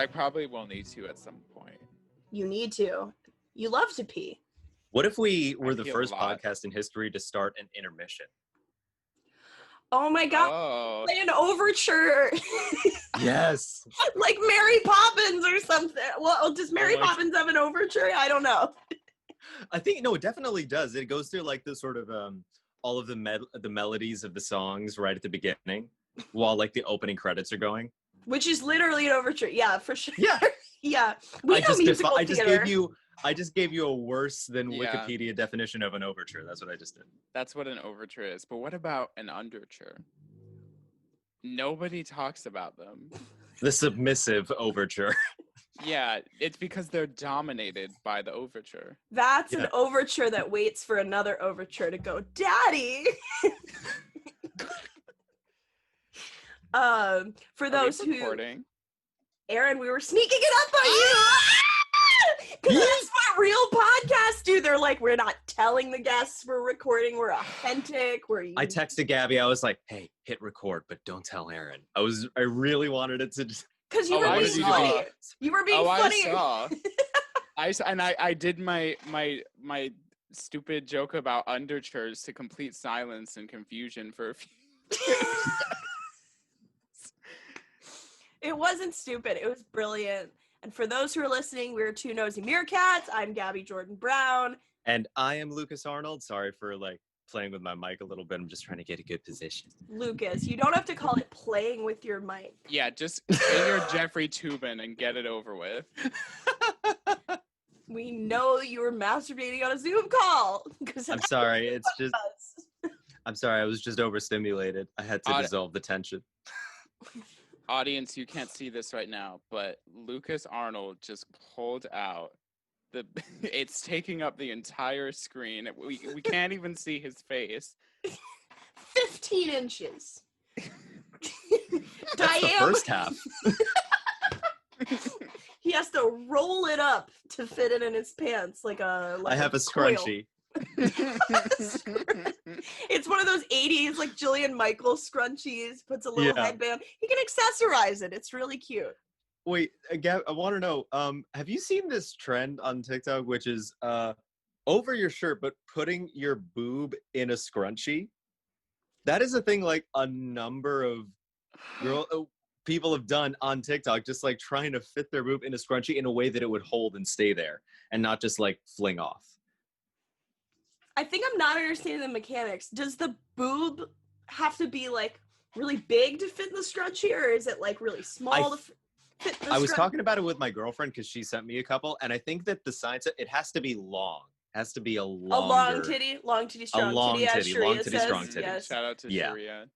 I probably will need to at some point. You need to. You love to pee. What if we were I the pee a first lot. podcast in history to start an intermission? Oh my god. Oh, Play an overture. Yes. Like Mary Poppins or something. Well, does Mary Oh my- Poppins have an overture? I don't know. I think, no, it definitely does. It goes through like the sort of all of the melodies of the songs right at the beginning while like the opening credits are going. Which is literally an overture. Yeah, for sure. Yeah. Yeah. We know musical theater. I just gave you a worse than Yeah. Wikipedia definition of an overture. That's what I just did. that's what an overture is. But what about an underture? Nobody talks about them. The submissive overture. Yeah, it's because they're dominated by the overture. That's Yeah. an overture that waits for another overture to go, Daddy. For Are we those who, recording? Aaron, we were sneaking it up on you. Because that's what real podcasts do. They're like, we're not telling the guests we're recording. We're authentic. I texted Gabby. I was like, "Hey, hit record, but don't tell Aaron." I really wanted it to just. Because you Oh, were I being saw. funny. You were being funny. I saw. I did my stupid joke about undertures to complete silence and confusion for a few. It wasn't stupid. It was brilliant. And for those who are listening, we're two Nosy Meerkats. I'm Gabby Jordan Brown. And I am Lukas Arnold. Sorry for like playing with my mic a little bit. I'm just trying to get a good position. Lukas, you don't have to call it playing with your mic. Yeah, just say your Jeffrey Toobin and get it over with. We know you were masturbating on a Zoom call. I'm sorry. It's just. I'm sorry. I was just overstimulated. I had to dissolve the tension. Audience, you can't see this right now, but Lukas Arnold just pulled out the. It's taking up the entire screen. We can't even see his face. 15 inches. That's the first half. He has to roll it up to fit it in his pants like a. Like I have a scrunchie. It's one of those 80s like Jillian Michaels scrunchies, puts a little headband. He can accessorize it. It's really cute. Wait, Gab, I want to know, have you seen this trend on TikTok, which is over your shirt, but putting your boob in a scrunchie? That is a thing like a number of people have done on TikTok, just like trying to fit their boob in a scrunchie in a way that it would hold and stay there and not just like fling off. I think I'm not understanding the mechanics. Does the boob have to be like really big to fit in the scrunchie, or is it like really small to fit the I was talking about it with my girlfriend because she sent me a couple, and I think that the science, it has to be long. It has to be a long titty, strong strong titty, as Sharia strong says. titty. Yes. Shout out to Sharia.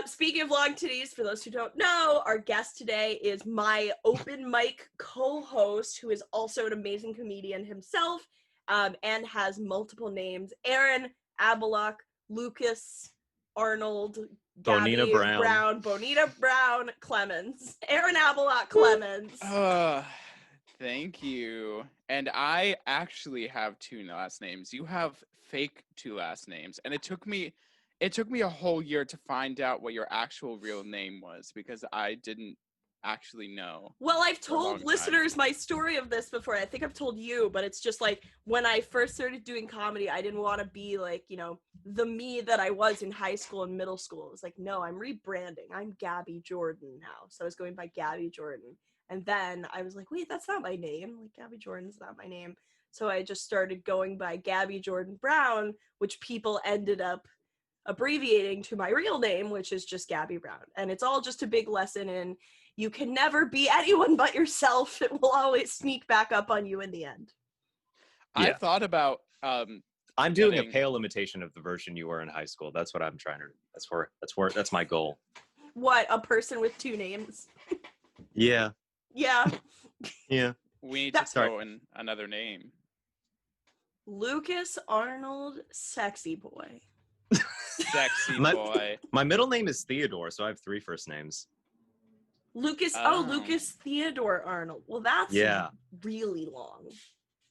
Speaking of long titties, for those who don't know, our guest today is my open mic co-host, who is also an amazing comedian himself, and has multiple names: Aran Abilock, Lukas Arnold, Gabby Bonita Brown Clemmons. Aran Abilock Clemmons. Thank you. And I actually have two last names. You have fake two last names, and it took me a whole year to find out what your actual real name was because I didn't actually know. Well, I've told listeners my story of this before. I think I've told you, but it's just like when I first started doing comedy, I didn't want to be like, you know, the me that I was in high school and middle school. It was like, no, I'm rebranding. I'm Gabby Jordan now. So I was going by Gabby Jordan. And then I was like, wait, that's not my name. Like, Gabby Jordan's not my name. So I just started going by Gabby Jordan Brown, which people ended up abbreviating to my real name, which is just Gabby Brown. And it's all just a big lesson in you can never be anyone but yourself. It will always sneak back up on you in the end. I thought about I'm doing a pale imitation of the version you were in high school. That's what I'm trying to that's my goal. What, a person with two names? Yeah. Yeah. Yeah. We need to throw in another name. Lukas Arnold Sexy Boy. Sexy boy. My middle name is Theodore, so I have 3 first names. Lukas Theodore Arnold. Well, that's really long.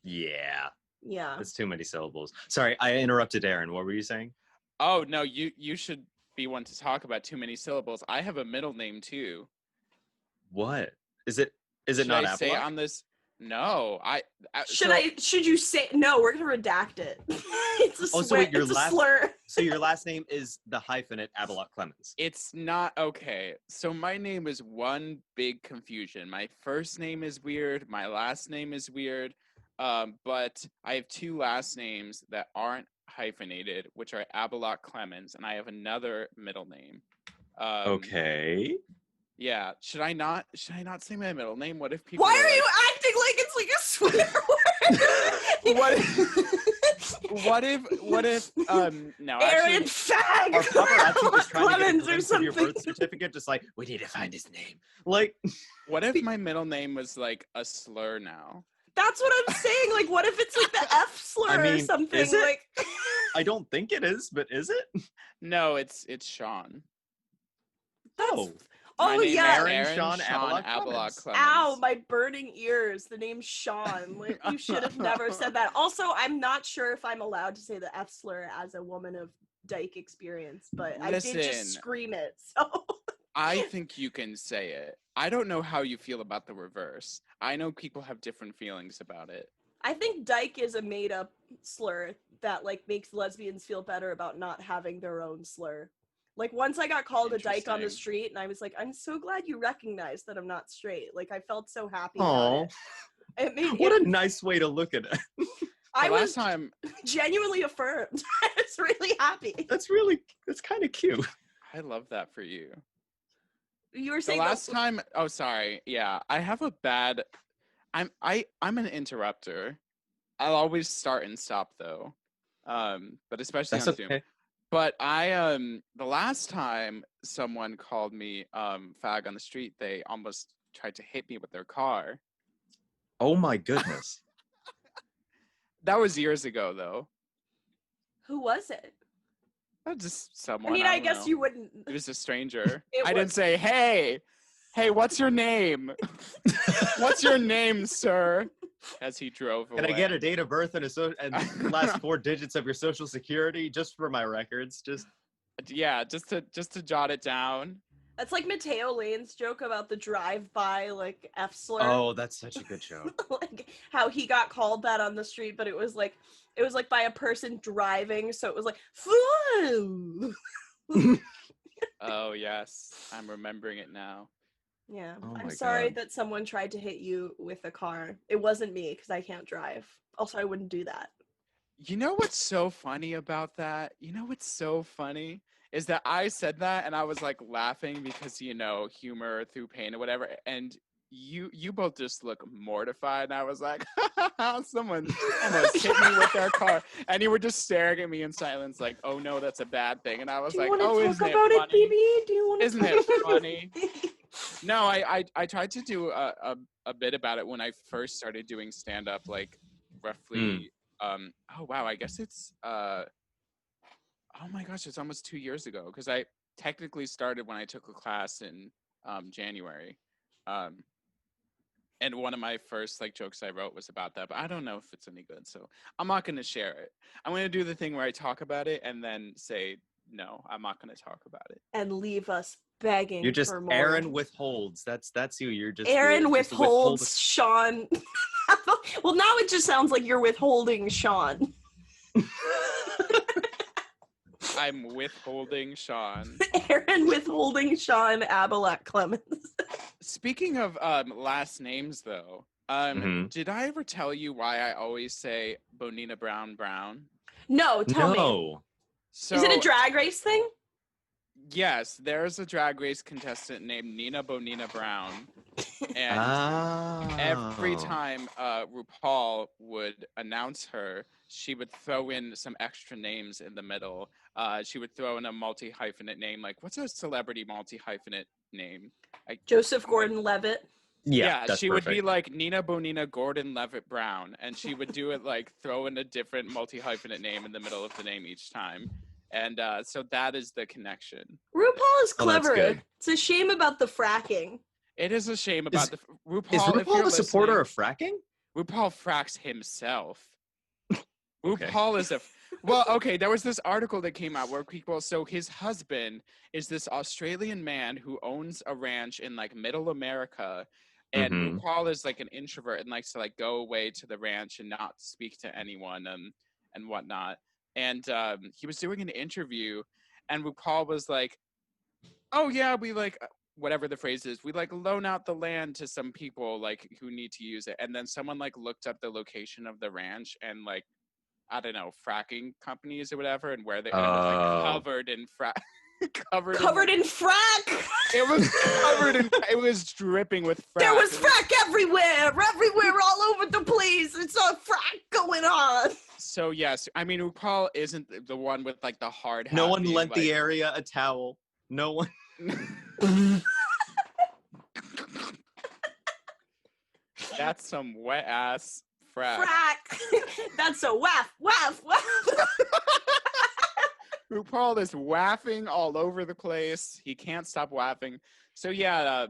Yeah. Yeah. That's too many syllables. Sorry, I interrupted Aaron. What were you saying? Oh, no, you should be one to talk about too many syllables. I have a middle name, too. What? Is it Is it should not I say Abilock? on this? No, Should you say no? We're gonna redact it. It's a Oh, so swear. wait, It's a slur. So your last name is the hyphenate Abilock Clemmons. It's not okay. So my name is one big confusion. My first name is weird. My last name is weird. But I have two last names that aren't hyphenated, which are Abilock Clemmons, and I have another middle name. Okay. Yeah. Should I not say my middle name? What if people? Why are are like, you acting like it's like a swear word? What if no, Aaron actually Fag Our paparazzi just trying to get a Clemmons or glimpse of your something. birth certificate, just like, we need to find his name. Like, what if my middle name was like a slur now? That's what I'm saying. Like, what if it's like the F slur I or mean, something? is it? Like, I don't think it is, but is it? No, it's Sean. Oh. My name is yeah. Aaron Sean Abilock Clemmons. Ow, my burning ears. The name's Sean. Like, you should have never said that. Also, I'm not sure if I'm allowed to say the F slur as a woman of dyke experience, but I did Listen. just scream it. So I think you can say it. I don't know how you feel about the reverse. I know people have different feelings about it. I think dyke is a made-up slur that like makes lesbians feel better about not having their own slur. Like once I got called a dyke on the Interesting. street, and I was like, I'm so glad you recognize that I'm not straight. Like I felt so happy about Oh, it. It made what it, a nice way to look at it. I The was last time genuinely affirmed. I was really happy. That's kind of cute. I love that for you. You were The saying last time, oh sorry, yeah, I have a bad. I'm an interrupter. I'll always start and stop though, but especially That's on Zoom. okay. But the last time someone called me fag on the street, they almost tried to hit me with their car. Oh my goodness. That was years ago though. who was it? Just someone. I mean, I don't guess know. you wouldn't. It was a stranger. It I didn't was- say, hey, what's your name? What's your name, sir? As he drove away. Can I get a date of birth and the last 4 digits of your social security just for my records? Just Yeah, just to jot it down. That's like Mateo Lane's joke about the drive-by like F slur. Oh, that's such a good show. Like how he got called that on the street, but it was like by a person driving, so it was like "Foo!" Oh yes, I'm remembering it now. Yeah. Oh I'm my sorry God. that someone tried to hit you with a car. It wasn't me because I can't drive. Also, I wouldn't do that. You know what's so funny about that? You know what's so funny is that I said that and I was like laughing because humor through pain or whatever, and you both just look mortified. And I was like, someone almost hit me with their car, and you were just staring at me in silence, like, oh no, that's a bad thing. And I was Do you like, want to oh, talk isn't about it it, funny? baby? Do you want to? Isn't it funny? No, I tried to do a bit about it when I first started doing stand up, like roughly. Oh wow, I guess it's oh my gosh, it's almost 2 years ago because I technically started when I took a class in January. And one of my first like jokes I wrote was about that, but I don't know if it's any good, so I'm not going to share it. I'm going to do the thing where I talk about it and then say no, I'm not going to talk about it. And leave us begging. You're just for more. Aaron withholds. That's you. You're just Aaron you're just withholds Sean. Well, now it just sounds like you're withholding Sean. I'm withholding Sean. Aaron withholding Sean Abilock Clemmons. Speaking of last names, though, did I ever tell you why I always say Bonina Brown? No, tell me. No. So, Is it a drag race thing? Yes, there's a drag race contestant named Nina Bonina Brown, and every time RuPaul would announce her, she would throw in some extra names in the middle. She would throw in a multi-hyphenate name, like what's a celebrity multi-hyphenate name? Joseph Gordon-Levitt. Yeah, that's she would be perfect. like Nina Bonina Gordon Levitt Brown, and she would do it like throw in a different multi-hyphenate name in the middle of the name each time. And so that is the connection. RuPaul is Oh, that's clever. good. It's a shame about the fracking. It is a shame about Is RuPaul. Is if you're RuPaul a supporter listening, of fracking? RuPaul fracks himself. Okay. RuPaul is okay, there was this article that came out where so his husband is this Australian man who owns a ranch in like middle America, And Mhm. RuPaul is like an introvert and likes to like go away to the ranch and not speak to anyone and whatnot. And he was doing an interview, and RuPaul was like, "Oh yeah, we like whatever the phrase is, we like loan out the land to some people like who need to use it." And then someone like looked up the location of the ranch and like I don't know fracking companies or whatever, and where they and it was like covered in Covered in frack. It was covered in. It was dripping with frack. There was frack everywhere, all over the place. It's a frack going on. So yes, I mean RuPaul isn't the one with like the hard hat. No one lent like, the area a towel. No one. That's some wet ass frack. That's a waff. RuPaul is waffing all over the place. He can't stop waffing. So yeah,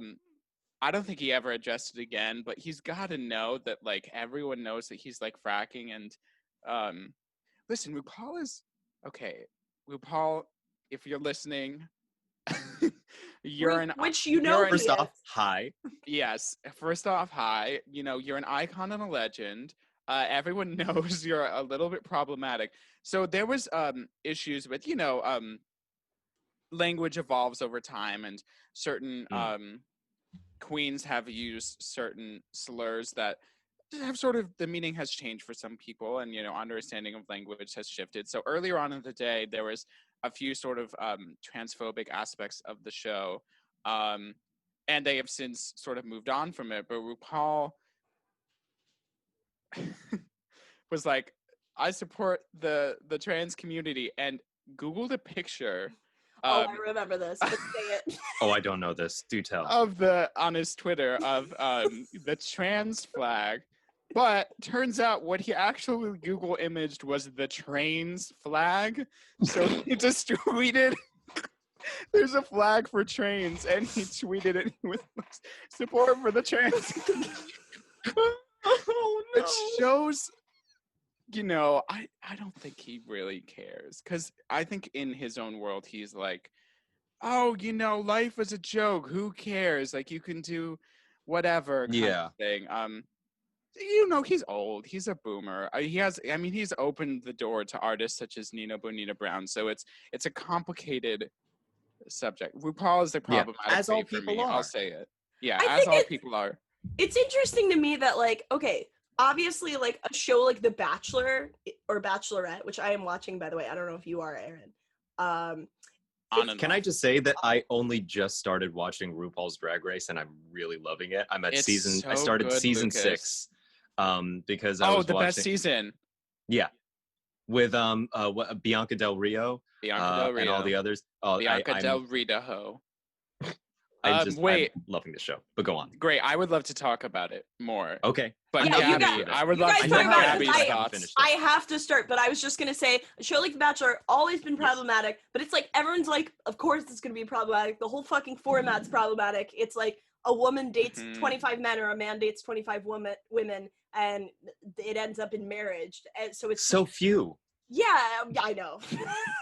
I don't think he ever addressed it again, but he's got to know that like everyone knows that he's like fracking. And listen, RuPaul is okay. RuPaul, if you're listening, which you know. First off, hi. Yes. First off, hi. You know, you're an icon and a legend. Everyone knows you're a little bit problematic. So there was issues with, language evolves over time, and certain queens have used certain slurs that have sort of, the meaning has changed for some people, and, understanding of language has shifted. So earlier on in the day, there was a few sort of transphobic aspects of the show, and they have since sort of moved on from it. But RuPaul was like, I support the trans community, and Googled a picture. I remember this. Let's say it. Oh, I don't know this. Do tell. On his Twitter of the trans flag, but turns out what he actually Google imaged was the trains flag. So he just tweeted, "There's a flag for trains," and he tweeted it with support for the trans. Oh, no. It shows, I don't think he really cares, because I think in his own world he's like, oh, life is a joke. Who cares? Like, you can do whatever kind of thing. He's old. He's a boomer. He's opened the door to artists such as Nina Bonita Brown. So it's a complicated subject. RuPaul is the problematic as all for people me. are. I'll say it. Yeah, I as think all people are. It's interesting to me that, like, okay, obviously, like, a show like The Bachelor or Bachelorette, which I am watching, by the way. I don't know if you are, Aaron. Can I just say that I only just started watching RuPaul's Drag Race, and I'm really loving it. I started season Lucas. 6 because I was the watching, best season. Yeah, with Bianca Del Rio, and all the others. Bianca Del Rio. I'm wait, I'm loving the show, but go on. Great, I would love to talk about it more. Okay, but yeah, Gabby, I would love to talk know about Gabby's it. thoughts. I have to start, but I was just gonna say, a show like The Bachelor always been problematic, but it's like everyone's like, of course it's gonna be problematic. The whole fucking format's problematic. It's like a woman dates 25 men, or a man dates 25 women, and it ends up in marriage. And so it's so few. Yeah, I know.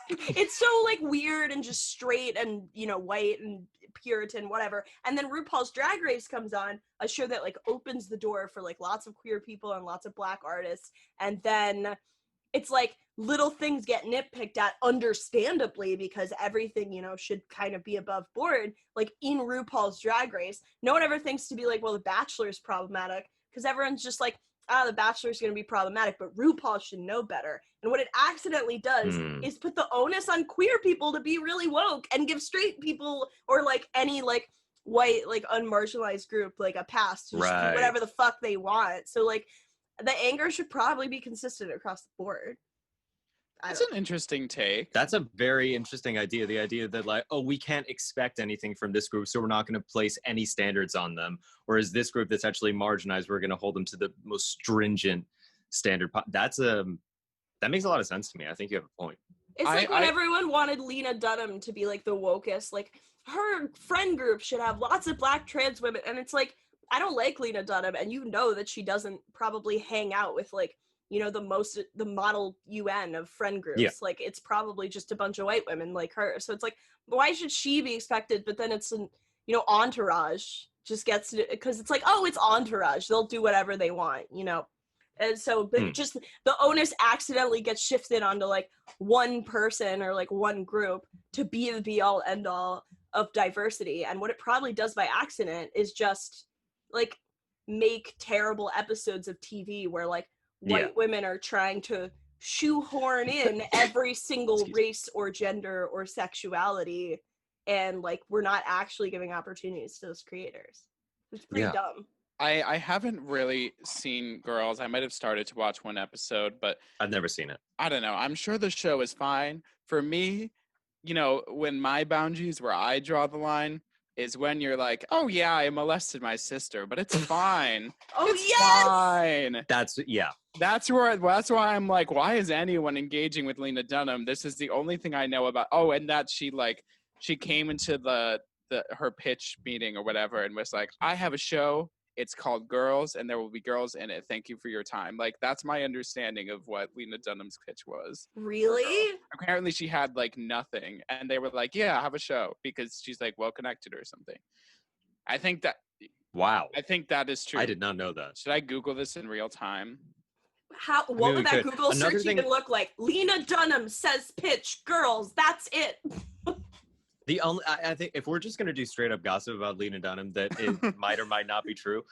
It's so like weird and just straight and white and Puritan, whatever. And then RuPaul's Drag Race comes on, a show that like opens the door for like lots of queer people and lots of Black artists. And then it's like little things get nitpicked at, understandably, because everything, should kind of be above board. Like in RuPaul's Drag Race, no one ever thinks to be like, well, The Bachelor is problematic, because everyone's just like, The Bachelor is going to be problematic, but RuPaul should know better. And what it accidentally does is put the onus on queer people to be really woke and give straight people, or like any like white, like unmarginalized group, like a pass to just do whatever the fuck they want. So like the anger should probably be consistent across the board. That's an interesting take. That's a very interesting idea. The idea that like, oh, we can't expect anything from this group, so we're not going to place any standards on them. Whereas this group that's actually marginalized, we're going to hold them to the most stringent standard. That makes a lot of sense to me. I think you have a point. It's like when everyone wanted Lena Dunham to be like the wokest, like her friend group should have lots of Black trans women. And it's like, I don't like Lena Dunham, and that she doesn't probably hang out with like, the model UN of friend groups. Yeah. Like, it's probably just a bunch of white women like her. So it's like, why should she be expected? But then it's an, entourage. just gets to, because it's like, oh, it's Entourage, they'll do whatever they want, you know. And so but just the onus accidentally gets shifted onto like one person or like one group to be the be all end all of diversity. And what it probably does by accident is just like make terrible episodes of TV where like white women are trying to shoehorn in every single race or gender or sexuality, and like we're not actually giving opportunities to those creators. It's pretty dumb. I haven't really seen Girls. I might have started to watch one episode, but I've never seen it. I don't know. I'm sure the show is fine. For me, you know, when my boundaries, where I draw the line, is when you're like, oh yeah, I molested my sister, but it's fine. Fine. That's That's why I'm like, why is anyone engaging with Lena Dunham? This is the only thing I know about. Oh, and that she came into her pitch meeting or whatever and was like, I have a show. It's called Girls, and there will be girls in it. Thank you for your time. Like, that's my understanding of what Lena Dunham's pitch was. Really? Apparently she had like nothing, and they were like, yeah, have a show, because she's like well connected or something. I think that is true. I did not know that. Should I Google this in real time? What would that Google search even look like? Lena Dunham says pitch, Girls, that's it. I think if we're just going to do straight up gossip about Lena Dunham, that it might or might not be true.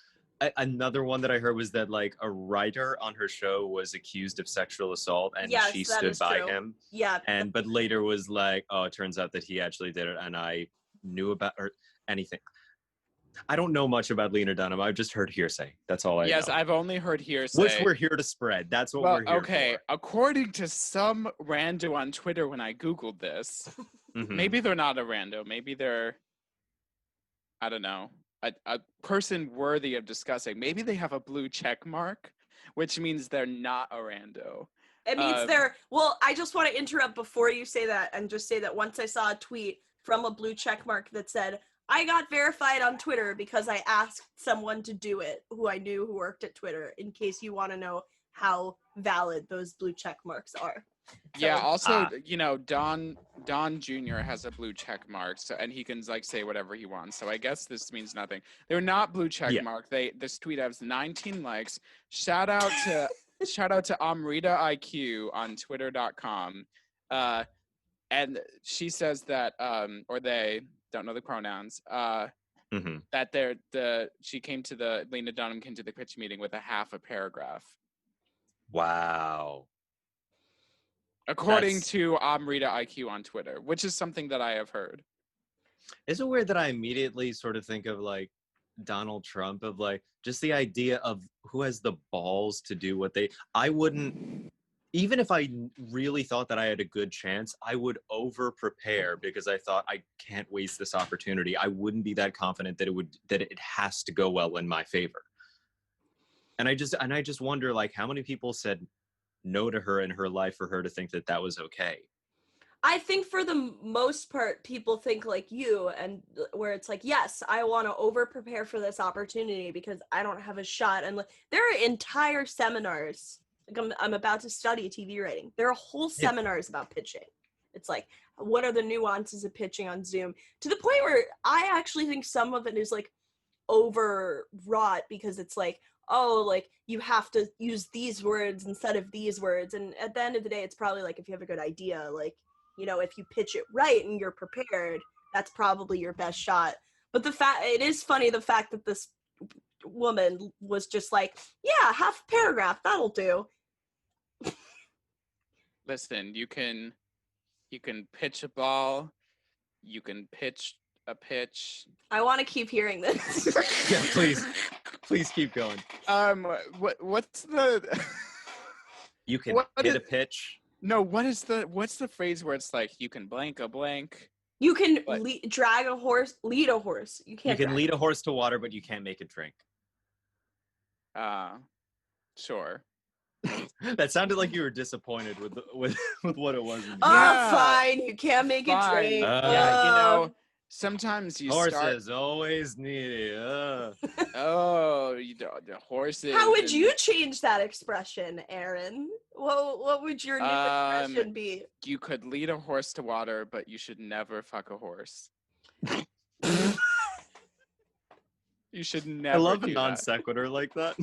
Another one that I heard was that like a writer on her show was accused of sexual assault, and she stood by him. Yeah. But later was like, oh, it turns out that he actually did it, and I knew about or anything. I don't know much about Lena Dunham. I've just heard hearsay. That's all I know. Yes, I've only heard hearsay. Which we're here to spread. That's what we're here for. According to some rando on Twitter when I Googled this, maybe they're not a rando. Maybe they're, I don't know, a person worthy of discussing. Maybe they have a blue check mark, which means they're not a rando. It means they're, well, I just want to interrupt before you say that and just say that once I saw a tweet from a blue check mark that said, I got verified on Twitter because I asked someone to do it who I knew who worked at Twitter, in case you want to know how valid those blue check marks are. So, yeah, also, you know, Don Jr. has a blue check mark, so, and he can like say whatever he wants. So I guess this means nothing. They're not blue check mark. This tweet has 19 likes. Shout out to Amrita IQ on Twitter.com. And she says that, or they don't know the pronouns, that Lena Dunham came to the pitch meeting with a half a paragraph. Wow. According to Amrita IQ on Twitter, which is something that I have heard. Is it weird that I immediately sort of think of like Donald Trump, of like just the idea of who has the balls to do what I wouldn't, even if I really thought that I had a good chance, I would over prepare because I thought I can't waste this opportunity. I wouldn't be that confident that it has to go well in my favor. And I just wonder, like, how many people said no to her in her life for her to think that that was okay? I think for the most part, people think like you, and where it's like, yes, I want to over prepare for this opportunity because I don't have a shot. And there are entire seminars. Like I'm about to study TV writing. There are whole seminars about pitching. It's like, what are the nuances of pitching on Zoom? To the point where I actually think some of it is like overwrought, because it's like, oh, like you have to use these words instead of these words. And at the end of the day, it's probably like, if you have a good idea, like, you know, if you pitch it right and you're prepared, that's probably your best shot. But it is funny, the fact that this woman was just like, yeah, half a paragraph, that'll do. Listen, you can pitch a ball, you can pitch a pitch. I want to keep hearing this. Yeah, please keep going. What's the you can hit a pitch? No, what's the phrase where it's like you can blank a blank? You can lead a horse. You can lead a horse to water, but you can't make it drink. Sure. That sounded like you were disappointed with what it was. Fine. You can't make it drink. Yeah, you know, sometimes horses always needy. Oh, the horses. How would you change that expression, Aaron? What would your new expression be? You could lead a horse to water, but you should never fuck a horse. You should never I love a do non that. sequitur like that.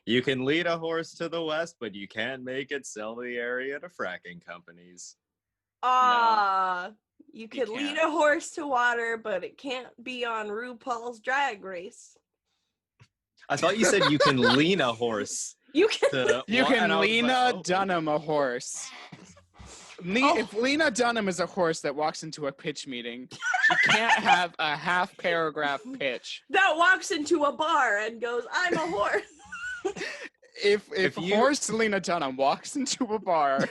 You can lead a horse to the west, but you can't make it sell the area to fracking companies. You could lead can't. a horse to water, but it can't be on RuPaul's Drag Race. I thought you said you can lean a horse. You can. You and can I was Lena like, oh. Dunham a horse. If Lena Dunham is a horse that walks into a pitch meeting, she can't have a half paragraph pitch. That walks into a bar and goes, "I'm a horse." If horse Lena Dunham walks into a bar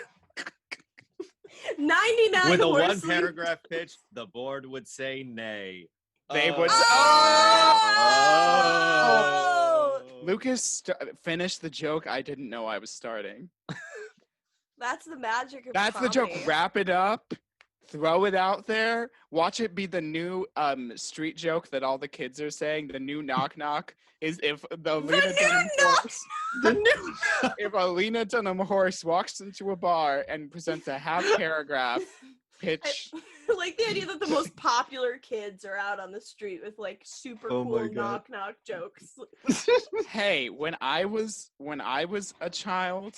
99 with a horse one paragraph pitch, the board would say nay. they would. Oh! Lukas finished the joke I didn't know I was starting. That's the magic of That's the joke. comedy. Wrap it up, throw it out there, watch it be the new street joke that all the kids are saying. The new knock knock is if the Lena Dunham horse, if a Lena Dunham horse walks into a bar and presents a half paragraph pitch. I like the idea that the most popular kids are out on the street with like super cool knock knock jokes. Hey, when I was a child,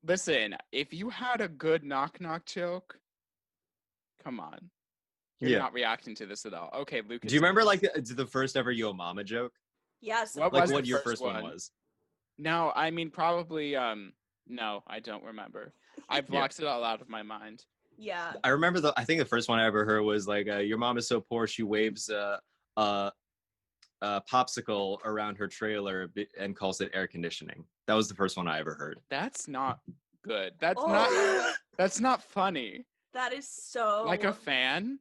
listen, if you had a good knock knock joke, come on. You're not reacting to this at all. Okay, Lukas. Do you remember like the first ever Yo Mama joke? Yes. What Like was what the your first one was? No, I mean probably no, I don't remember. I blocked it all out of my mind. Yeah. I remember I think the first one I ever heard was like, your mom is so poor she waves a popsicle around her trailer and calls it air conditioning. That was the first one I ever heard. That's not good. That's not funny. That is so Like a fan?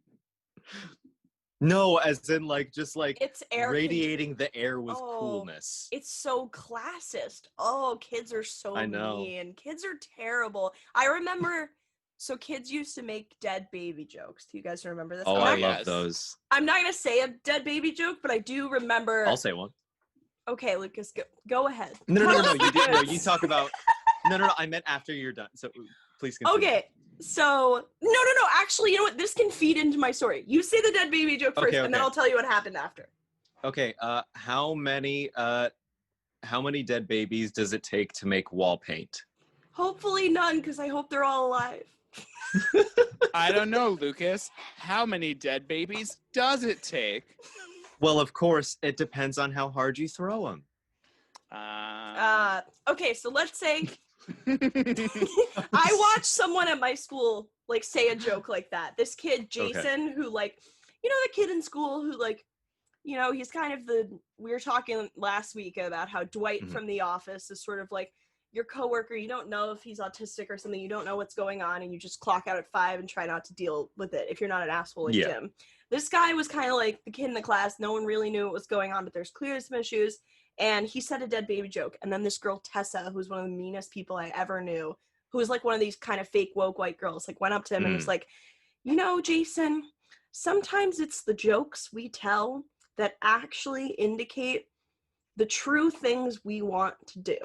No, as in like just like it's radiating the air with coolness. It's so classist. Oh, kids are so I know. mean. Kids are terrible. I remember so kids used to make dead baby jokes. Do you guys remember this? Oh, I love those. I'm not gonna say a dead baby joke, but I do remember. I'll say one. Okay, Lukas, go ahead. No. You did. No, you talk about. No. I meant after you're done. So please continue. Okay. So no. Actually, you know what? This can feed into my story. You say the dead baby joke first, and then I'll tell you what happened after. Okay. How many dead babies does it take to make wall paint? Hopefully none, because I hope they're all alive. I don't know, Lukas. How many dead babies does it take? Well, of course, it depends on how hard you throw them. Okay, so let's say I watched someone at my school like say a joke like that. This kid, Jason, who like, you know, the kid in school who like, you know, he's kind of we were talking last week about how Dwight from The Office is sort of like your coworker. You don't know if he's autistic or something. You don't know what's going on, and you just clock out at 5 and try not to deal with it if you're not an asshole like Jim. This guy was kind of like the kid in the class. No one really knew what was going on, but there's clearly some issues. And he said a dead baby joke. And then this girl, Tessa, who's one of the meanest people I ever knew, who was like one of these kind of fake woke white girls, like went up to him and was like, you know, Jason, sometimes it's the jokes we tell that actually indicate the true things we want to do.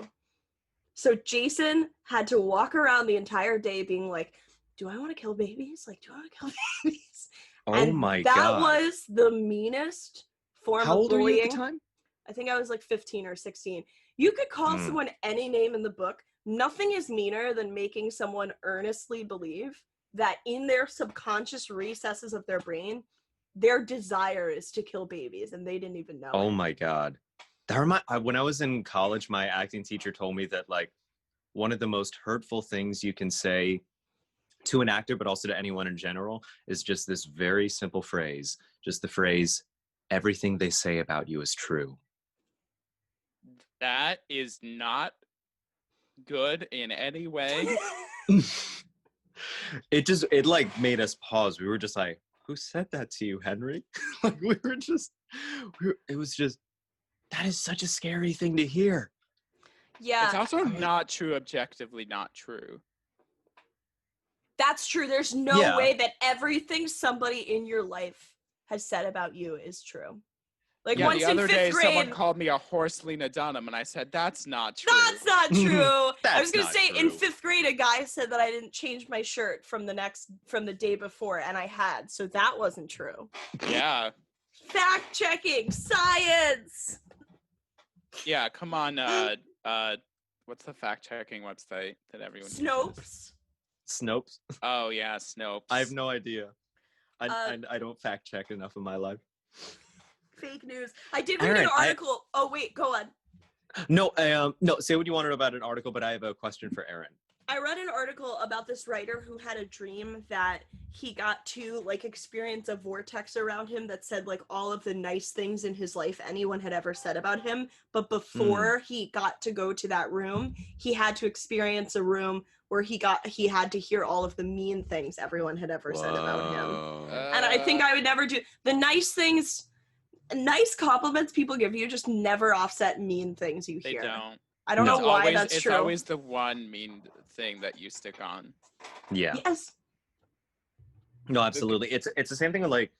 So Jason had to walk around the entire day being like, do I want to kill babies? Like, do I want to kill babies? Oh my God. That was the meanest form How of old bullying. were you at the time? I think I was like 15 or 16. You could call someone any name in the book. Nothing is meaner than making someone earnestly believe that in their subconscious recesses of their brain, their desire is to kill babies, and they didn't even know. Oh my God. When I was in college, my acting teacher told me that like one of the most hurtful things you can say to an actor, but also to anyone in general, is just this very simple phrase. Just the phrase, everything they say about you is true. That is not good in any way. It like made us pause. We were just like, who said that to you, Henry? Like it was just, that is such a scary thing to hear. Yeah. It's also not true, objectively not true. That's true. There's no way that everything somebody in your life has said about you is true. Like once the other in 5th day, grade, someone called me a horse Lena Dunham, and I said, that's not true. That's not true. I was going to not say, true. in 5th grade, a guy said that I didn't change my shirt from the day before, and I had. So that wasn't true. Yeah. Fact checking, science. Yeah, come on. What's the fact checking website that everyone uses? Snopes. Snopes. Oh yeah, Snopes. I have no idea. I don't fact check enough in my life. Fake news. I did read Aaron, an article. Oh wait, go on. No, say what you wanted about an article, but I have a question for Aaron. I read an article about this writer who had a dream that he got to like experience a vortex around him that said like all of the nice things in his life anyone had ever said about him. But before he got to go to that room, he had to experience a room where he had to hear all of the mean things everyone had ever said about him. And I think I would never do the nice things. Nice compliments people give you just never offset mean things you hear. They don't. I don't know why that's true. It's always the one mean thing that you stick on. Yeah. Yes. No, absolutely. It's the same thing with like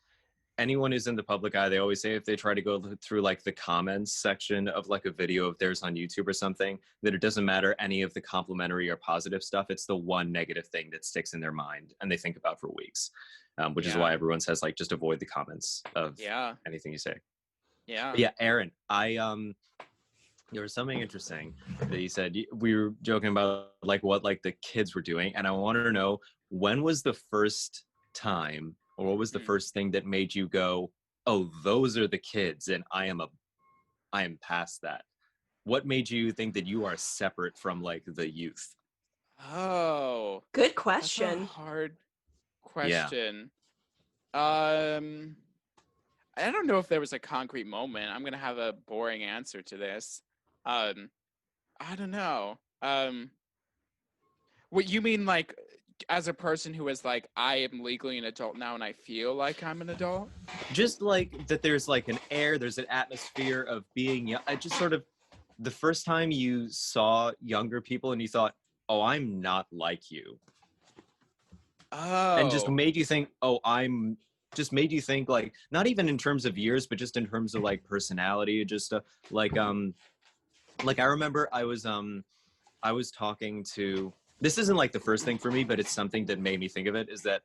anyone who's in the public eye. They always say if they try to go through like the comments section of like a video of theirs on YouTube or something, that it doesn't matter any of the complimentary or positive stuff. It's the one negative thing that sticks in their mind and they think about for weeks. Which is why everyone says like just avoid the comments of anything you say. Yeah. But yeah, Aaron, there was something interesting that you said. We were joking about like what like the kids were doing, and I wanted to know when was the first time, or what was the first thing that made you go, "Oh, those are the kids, and I am past that." What made you think that you are separate from like the youth? Oh, good question. That's a hard question. Yeah. I don't know if there was a concrete moment. I'm gonna have a boring answer to this. I don't know. What you mean, like, as a person who is like, I am legally an adult now, and I feel like I'm an adult? Just like that, there's like an air, there's an atmosphere of being young. I just sort of, the first time you saw younger people and you thought, oh, I'm not like you. Oh. And just made you think, just made you think like, not even in terms of years, but just in terms of like personality, just like I remember I was talking to, this isn't like the first thing for me, but it's something that made me think of it, is that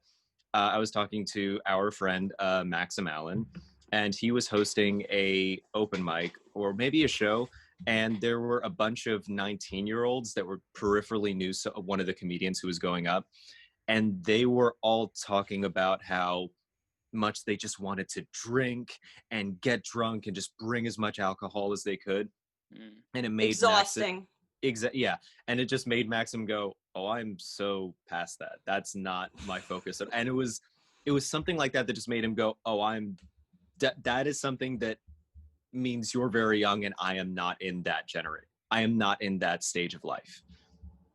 I was talking to our friend, Maxim Allen, and he was hosting a open mic or maybe a show. And there were a bunch of 19-year-olds that were peripherally new to one of the comedians who was going up. And they were all talking about how much they just wanted to drink and get drunk and just bring as much alcohol as they could. And it made exhausting. Yeah. And it just made Maxim go, oh, I'm so past that. That's not my focus. And it was something like that just made him go, oh, that is something that means you're very young and I am not in that I am not in that stage of life.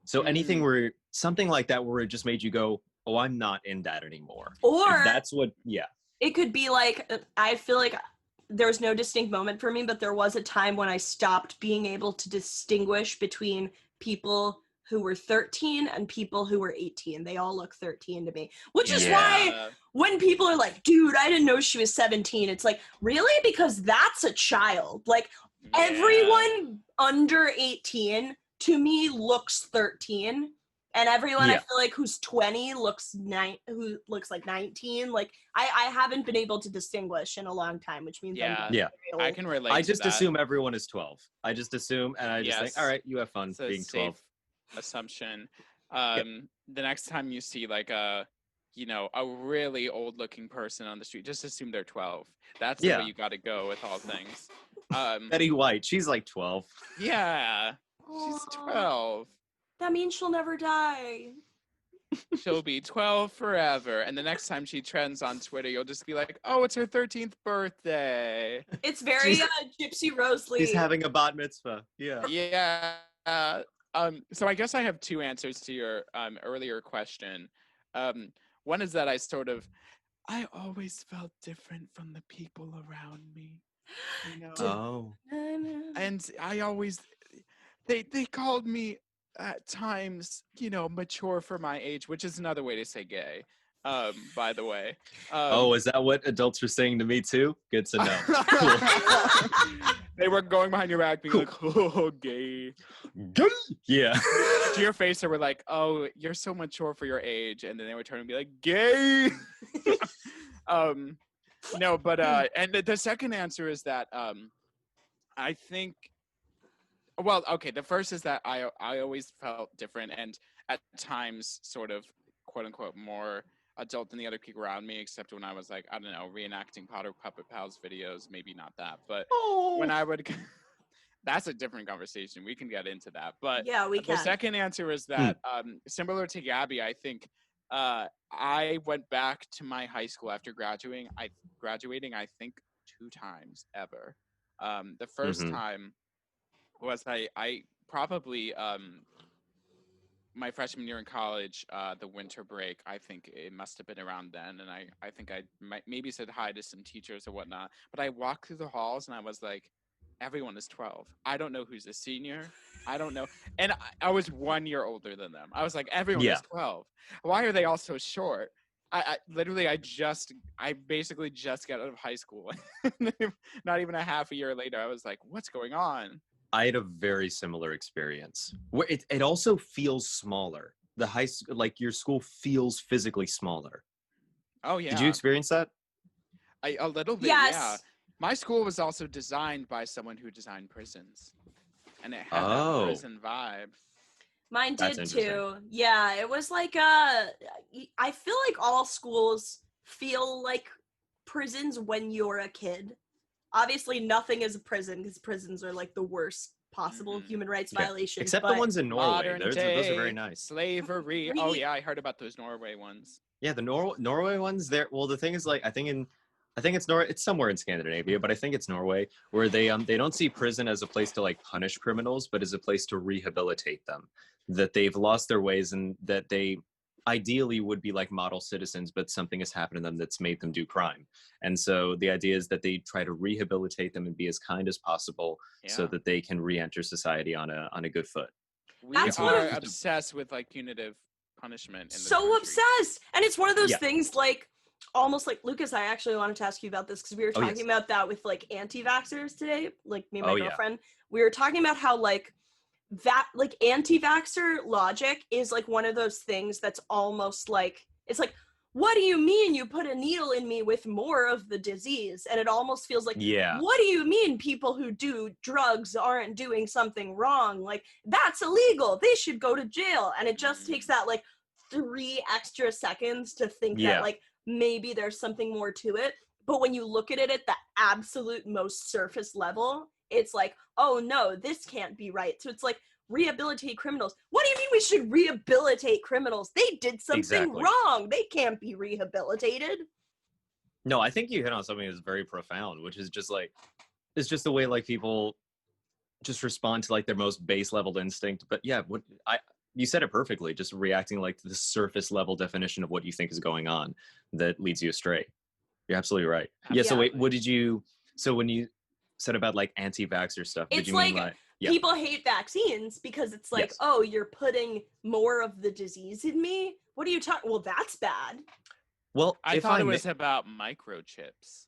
So anything where something like that where it just made you go, oh, I'm not in that anymore. Or that's what, it could be like, I feel like there's no distinct moment for me, but there was a time when I stopped being able to distinguish between people who were 13 and people who were 18. They all look 13 to me, which is why when people are like, dude, I didn't know she was 17. It's like, really? Because that's a child. Like everyone under 18 to me looks 13. And everyone I feel like who's 20 who looks like 19. Like I haven't been able to distinguish in a long time, which means I can relate. I just assume everyone is 12. I just assume, and I just think, all right, you have fun being 12. Assumption. The next time you see like a really old looking person on the street, just assume they're 12. That's the way you got to go with all things. Betty White, she's like 12. Yeah, she's 12. That means she'll never die. She'll be 12 forever. And the next time she trends on Twitter, you'll just be like, oh, it's her 13th birthday. It's very Gypsy Rose Lee. She's having a bat mitzvah. Yeah. Yeah. So I guess I have two answers to your earlier question. One is that I always felt different from the people around me. And I always, they called me at times, mature for my age, which is another way to say gay, by the way. Is that what adults are saying to me too? Good to know. They were going behind your back being like, oh, gay. Gay? Yeah. To your face, they were like, oh, you're so mature for your age. And then they would turn and be like, gay. No, but and the second answer is that I think. Well, okay. The first is that I always felt different, and at times sort of quote unquote more adult than the other people around me, except when I was like, I don't know, reenacting Potter Puppet Pals videos. Maybe not that, but when I would. That's a different conversation. We can get into that. But Yeah, we the can. second answer is that similar to Gabby, I think I went back to my high school after graduating. I think 2 times ever. The first time was I probably my freshman year in college, the winter break. I think it must have been around then, and I think I maybe said hi to some teachers or whatnot. But I walked through the halls and I was like, everyone is 12. I don't know who's a senior. I don't know. And I was 1 year older than them. I was like, everyone is 12. Why are they all so short? I basically just got out of high school. Not even a half a year later, I was like, what's going on? I had a very similar experience where it also feels smaller. The high school, like your school feels physically smaller. Oh yeah. Did you experience that? A little bit, Yes. yeah. My school was also designed by someone who designed prisons, and it had that prison vibe. Mine That's did interesting. too. Yeah, it was like I feel like all schools feel like prisons when you're a kid. Obviously, nothing is a prison because prisons are like the worst possible human rights violations. Except but the ones in Norway. Those are very Day nice. Slavery. Oh yeah, I heard about those Norway ones. Yeah, the Norway ones. There. Well, the thing is, like, I think it's Norway. It's somewhere in Scandinavia, but I think it's Norway, where they don't see prison as a place to like punish criminals, but as a place to rehabilitate them. That they've lost their ways and that they ideally would be like model citizens, but something has happened to them that's made them do crime. And so the idea is that they try to rehabilitate them and be as kind as possible so that they can re-enter society on a good foot. We are obsessed with like punitive punishment. So obsessed. And it's one of those things like almost like Lukas, I actually wanted to ask you about this because we were talking about that with like anti-vaxxers today, like me and my girlfriend. We were talking about how like that like anti-vaxxer logic is like one of those things that's almost like it's like, what do you mean you put a needle in me with more of the disease? And it almost feels like, what do you mean people who do drugs aren't doing something wrong? Like, that's illegal. They should go to jail. And it just takes that like 3 extra seconds to think that like maybe there's something more to it. But when you look at it at the absolute most surface level, it's like, oh no, this can't be right. So it's like, rehabilitate criminals. What do you mean we should rehabilitate criminals? They did something wrong. They can't be rehabilitated. No, I think you hit on something that's very profound, which is just like, it's just the way like people just respond to like their most base level instinct. But yeah, you said it perfectly, just reacting like to the surface level definition of what you think is going on that leads you astray. You're absolutely right. Yeah, so wait, so when you said about like anti-vaxxer stuff, did you mean like people hate vaccines because it's like, oh, you're putting more of the disease in me? What are you talking? Well, that's bad. Well, I thought it was about microchips.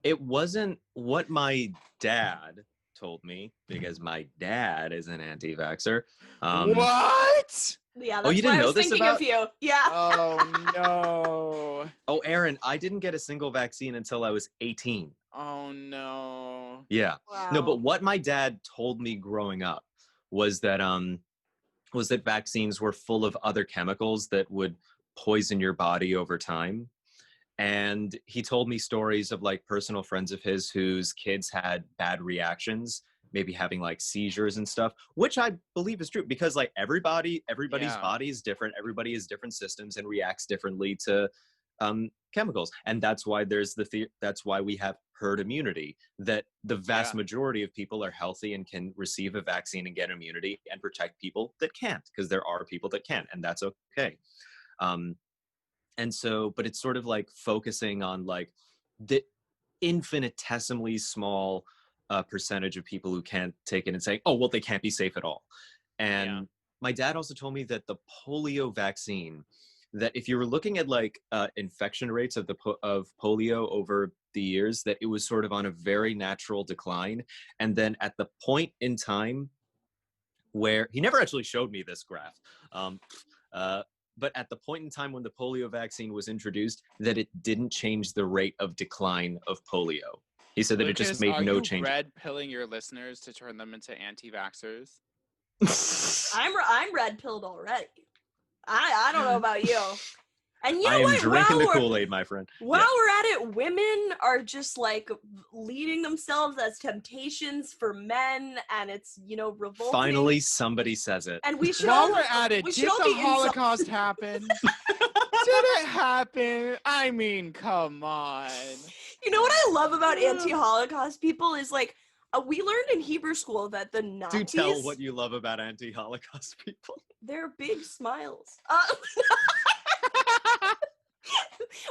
It wasn't what my dad told me because my dad is an anti-vaxxer. What? Yeah, that's why I was thinking of you. Yeah. Oh, no. Oh, Aaron, I didn't get a single vaccine until I was 18. Oh, no. Yeah. Wow. No, but what my dad told me growing up was that vaccines were full of other chemicals that would poison your body over time. And he told me stories of like personal friends of his whose kids had bad reactions, maybe having like seizures and stuff, which I believe is true because like everybody's body is different. Everybody has different systems and reacts differently to chemicals. And that's why that's why we have herd immunity, that the vast majority of people are healthy and can receive a vaccine and get immunity and protect people that can't, because there are people that can't, and that's okay. And so, but it's sort of like focusing on like the infinitesimally small percentage of people who can't take it and saying, oh, well, they can't be safe at all. And my dad also told me that the polio vaccine, that if you were looking at like infection rates of polio over the years, that it was sort of on a very natural decline. And then at the point in time where he never actually showed me this graph, but at the point in time when the polio vaccine was introduced, that it didn't change the rate of decline of polio. He said that it just Lucas, made are no you change. red pilling your listeners to turn them into anti-vaxxers? I'm red pilled already. I don't know about you. And you know I am what? drinking the Kool-Aid, my friend. While we're at it, women are just like leading themselves as temptations for men, and it's, you know, revolting. Finally, somebody says it. And we should While all, we're at it, we should did all the be Holocaust happen? Did it happen? I mean, come on. You know what I love about anti-Holocaust people is like, we learned in Hebrew school that the Nazis. Do tell what you love about anti-Holocaust people. They're big smiles.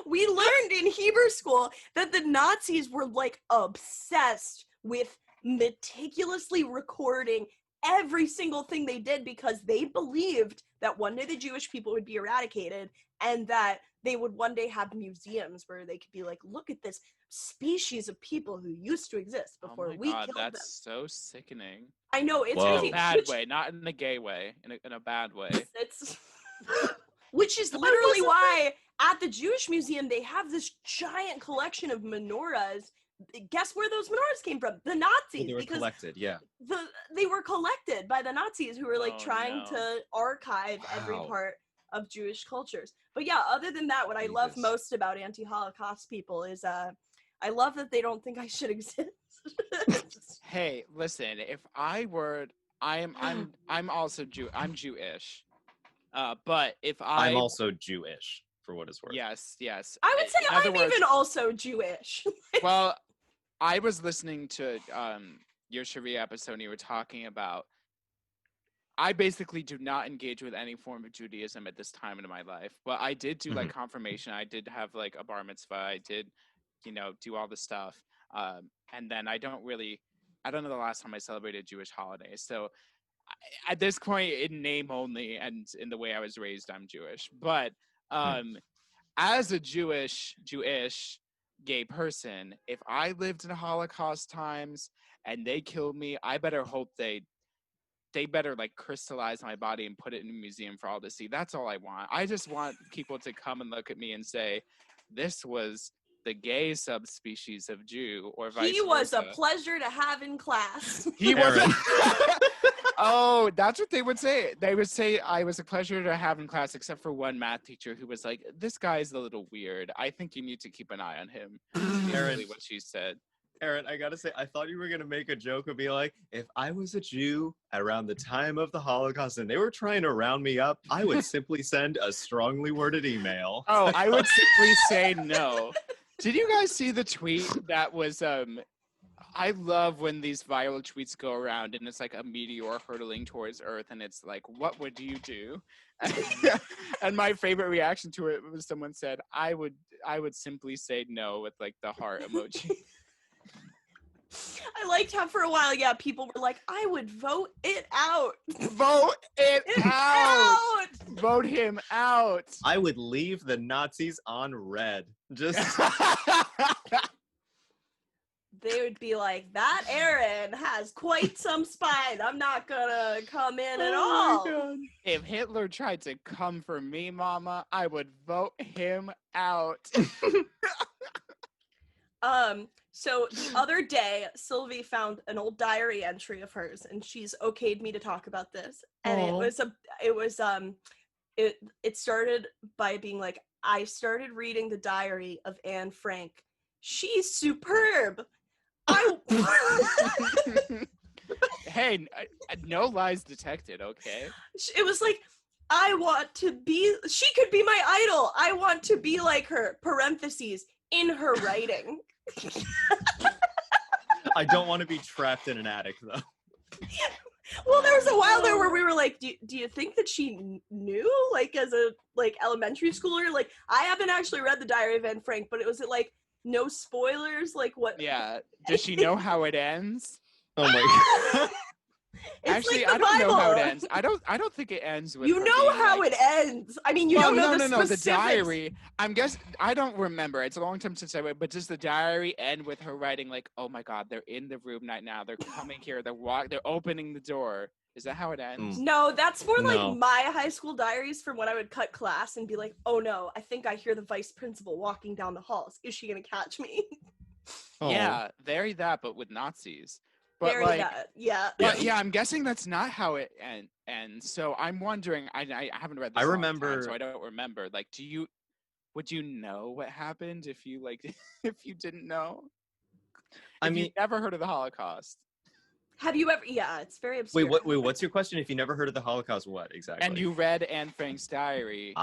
We learned in Hebrew school that the Nazis were like obsessed with meticulously recording every single thing they did because they believed that one day the Jewish people would be eradicated and that they would one day have museums where they could be like, look at this species of people who used to exist before we killed them. That's so sickening. I know, it's Whoa. In crazy. a bad way, not in a gay way, in a bad way. It's which is literally why at the Jewish Museum they have this giant collection of menorahs. Guess where those menorahs came from? The Nazis. They were collected, yeah. They were collected by the Nazis who were like trying to archive every part of Jewish cultures. But yeah, other than that, what I love most about anti-Holocaust people is I love that they don't think I should exist. Hey, listen, if I were, I'm also I'm Jewish. But if I'm also Jewish, for what it's worth. Yes. I would say I'm even also Jewish. Well, I was listening to your Sharia episode and you were talking about, I basically do not engage with any form of Judaism at this time in my life, but I did do like confirmation. I did have like a bar mitzvah. I did, do all the stuff. And then I don't know the last time I celebrated Jewish holidays. So at this point, in name only and in the way I was raised, I'm Jewish. But as a Jewish gay person, if I lived in Holocaust times and they killed me, I better hope they better like crystallize my body and put it in a museum for all to see. That's all I want. I just want people to come and look at me and say, this was the gay subspecies of Jew, or vice versa. He was a pleasure to have in class. He was. Oh, that's what they would say. They would say I was a pleasure to have in class, except for one math teacher who was like, this guy's a little weird. I think you need to keep an eye on him. Really what she said. Aaron, I gotta say, I thought you were gonna make a joke and be like, if I was a Jew around the time of the Holocaust and they were trying to round me up, I would simply send a strongly worded email. Oh, I would simply say no. Did you guys see the tweet that was, I love when these viral tweets go around and it's like a meteor hurtling towards Earth and it's like, what would you do? And my favorite reaction to it was someone said, I would simply say no with like the heart emoji. I liked how for a while, people were like, I would vote it out. Vote it out! Vote him out! I would leave the Nazis on red. Just... They would be like, that Aaron has quite some spine. I'm not gonna come in at all. God. If Hitler tried to come for me, mama, I would vote him out. So the other day, Sylvie found an old diary entry of hers, and she's okayed me to talk about this. And it started by being like, I started reading the diary of Anne Frank. She's superb. Hey, no lies detected, okay? It was like, she could be my idol. I want to be like her, parentheses, in her writing. I don't want to be trapped in an attic, though. Well, there was a while there where we were like, do you think that she knew, like, as a, like, elementary schooler? Like, I haven't actually read the Diary of Anne Frank, but was it, like, no spoilers? Like, what? Yeah. Does she know how it ends? Oh, my God. It's Actually, like I the don't know how it Bible. ends. I don't think it ends with You her know being how like, it ends. I mean, you well, don't know the no, the specifics. diary. I don't remember. It's a long time since I read, but does the diary end with her writing like, "Oh my God, they're in the room right now. They're coming here. They're opening the door." Is that how it ends? No, that's more like No. my high school diaries from when I would cut class and be like, oh no, I think I hear the vice principal walking down the halls. Is she gonna catch me? Yeah, very that, but with Nazis. But Very like, that. Yeah. but yeah, I'm guessing that's not how it ends. So I'm wondering. I haven't read this. I in a long remember- time, so I don't remember. Like, would you know what happened if you like if you didn't know? If you never heard of the Holocaust. Have you ever? Yeah, it's very obscure. Wait, what's your question? If you never heard of the Holocaust, what exactly? And you read Anne Frank's diary.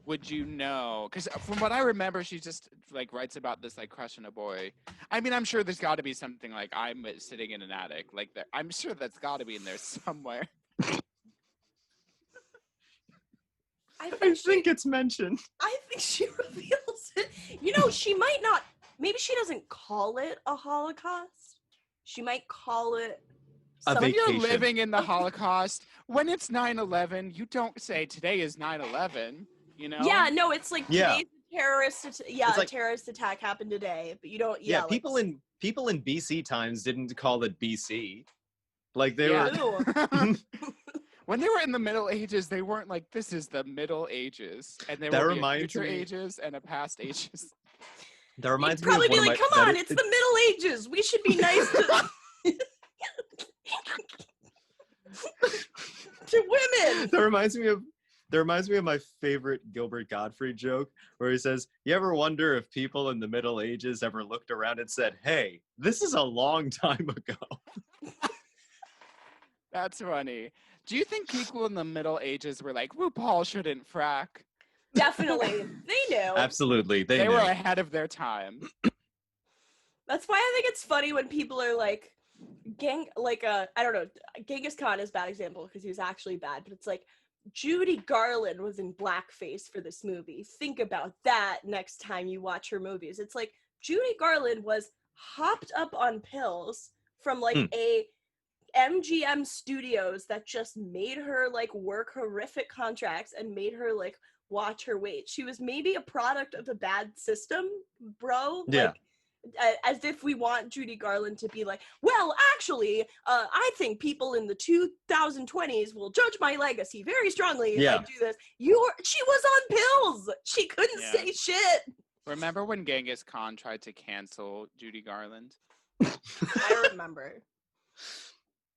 Would you know? Because from what I remember, she just like writes about this like crush on a boy. I mean, I'm sure there's got to be something like I'm sitting in an attic. Like that. I'm sure that's got to be in there somewhere. I think it's mentioned. I think she reveals it. You know, she might not. Maybe she doesn't call it a Holocaust. She might call it. When you're living in the Holocaust, when it's 9/11, you don't say today is 9/11. You know? Yeah, no, it's like Yeah. today's terrorist. It's like- a terrorist attack happened today, but you don't. Yeah, like, people in BC times didn't call it BC. Like they Yeah. were. When they were in the Middle Ages, they weren't like, this is the Middle Ages, and there That will be a reminds future me- ages and a past ages. That reminds You'd me of probably one be of like, my- come that on, is- it's the Middle Ages. We should be nice to women. That reminds me of my favorite Gilbert Gottfried joke, where he says, "You ever wonder if people in the Middle Ages ever looked around and said, 'Hey, this is a long time ago'?" That's funny. Do you think people in the Middle Ages were like, RuPaul shouldn't frack? Definitely, they knew. Absolutely, they They knew. were ahead of their time. That's why I think it's funny when people are like, I don't know, Genghis Khan is a bad example because he was actually bad, but it's like, Judy Garland was in blackface for this movie. Think about that next time you watch her movies. It's like, Judy Garland was hopped up on pills from like a MGM Studios that just made her like work horrific contracts and made her like watch her weight. She was maybe a product of a bad system, bro. Yeah. Like, as if we want Judy Garland to be like, well, actually, I think people in the 2020s will judge my legacy very strongly if I do this. She was on pills. She couldn't say shit. Remember when Genghis Khan tried to cancel Judy Garland? I remember.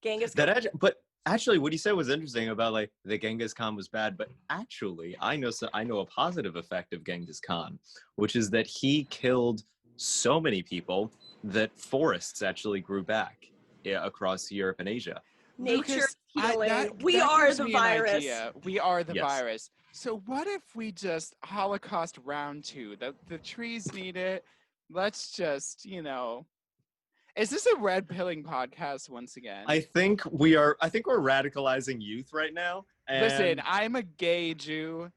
Genghis Khan. But actually, what you said was interesting about like the Genghis Khan was bad, but actually, I know a positive effect of Genghis Khan, which is that he killed so many people that forests actually grew back across Europe and Asia. Nature healing. That We are gives the me an virus. idea. We are the Yes. virus. So what if we just Holocaust round 2? The trees need it. Let's just, is this a red pilling podcast once again? I think we're radicalizing youth right now. And Listen, I'm a gay Jew.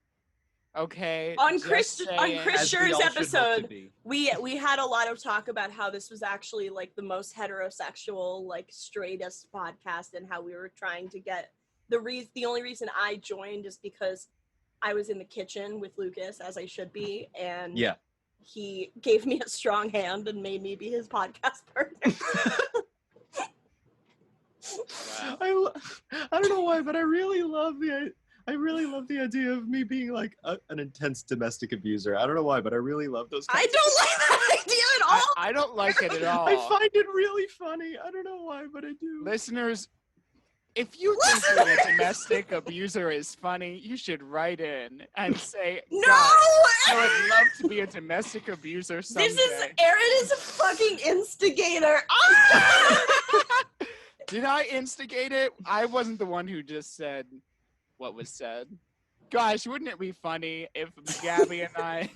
Okay. On just Chris saying. as we Scher's all should hope to episode, be. we had a lot of talk about how this was actually like the most heterosexual, like straightest podcast, and how we were trying to get the only reason I joined is because I was in the kitchen with Lukas, as I should be, and he gave me a strong hand and made me be his podcast partner. Wow. I don't know why, but I really love the idea of me being like an intense domestic abuser. I don't know why, but I really love those. I don't like that idea at all. I don't like it at all. I find it really funny. I don't know why, but I do. Listeners, if you think that a domestic abuser is funny, you should write in and say, No! "God, I would love to be a domestic abuser someday." Aaron is a fucking instigator. Ah! Did I instigate it? I wasn't the one who just said what was said. Gosh, wouldn't it be funny if Gabby and I...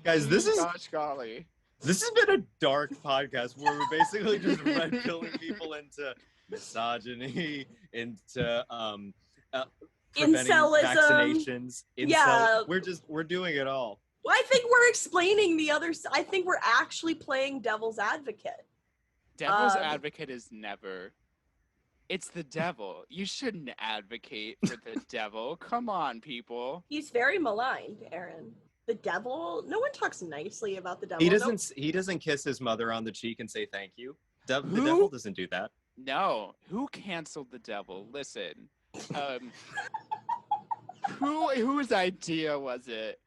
Guys, this Gosh golly. has been a dark podcast where we're basically just red pilling people into misogyny, into preventing Incelism. vaccinations. Yeah. We're doing it all. Well, I think we're explaining I think we're actually playing devil's advocate. Devil's advocate is never. It's the devil. You shouldn't advocate for the devil. Come on, people. He's very maligned, Aaron. The devil. No one talks nicely about the devil. He doesn't kiss his mother on the cheek and say thank you. The devil doesn't do that. No. Who canceled the devil? Listen. Whose idea was it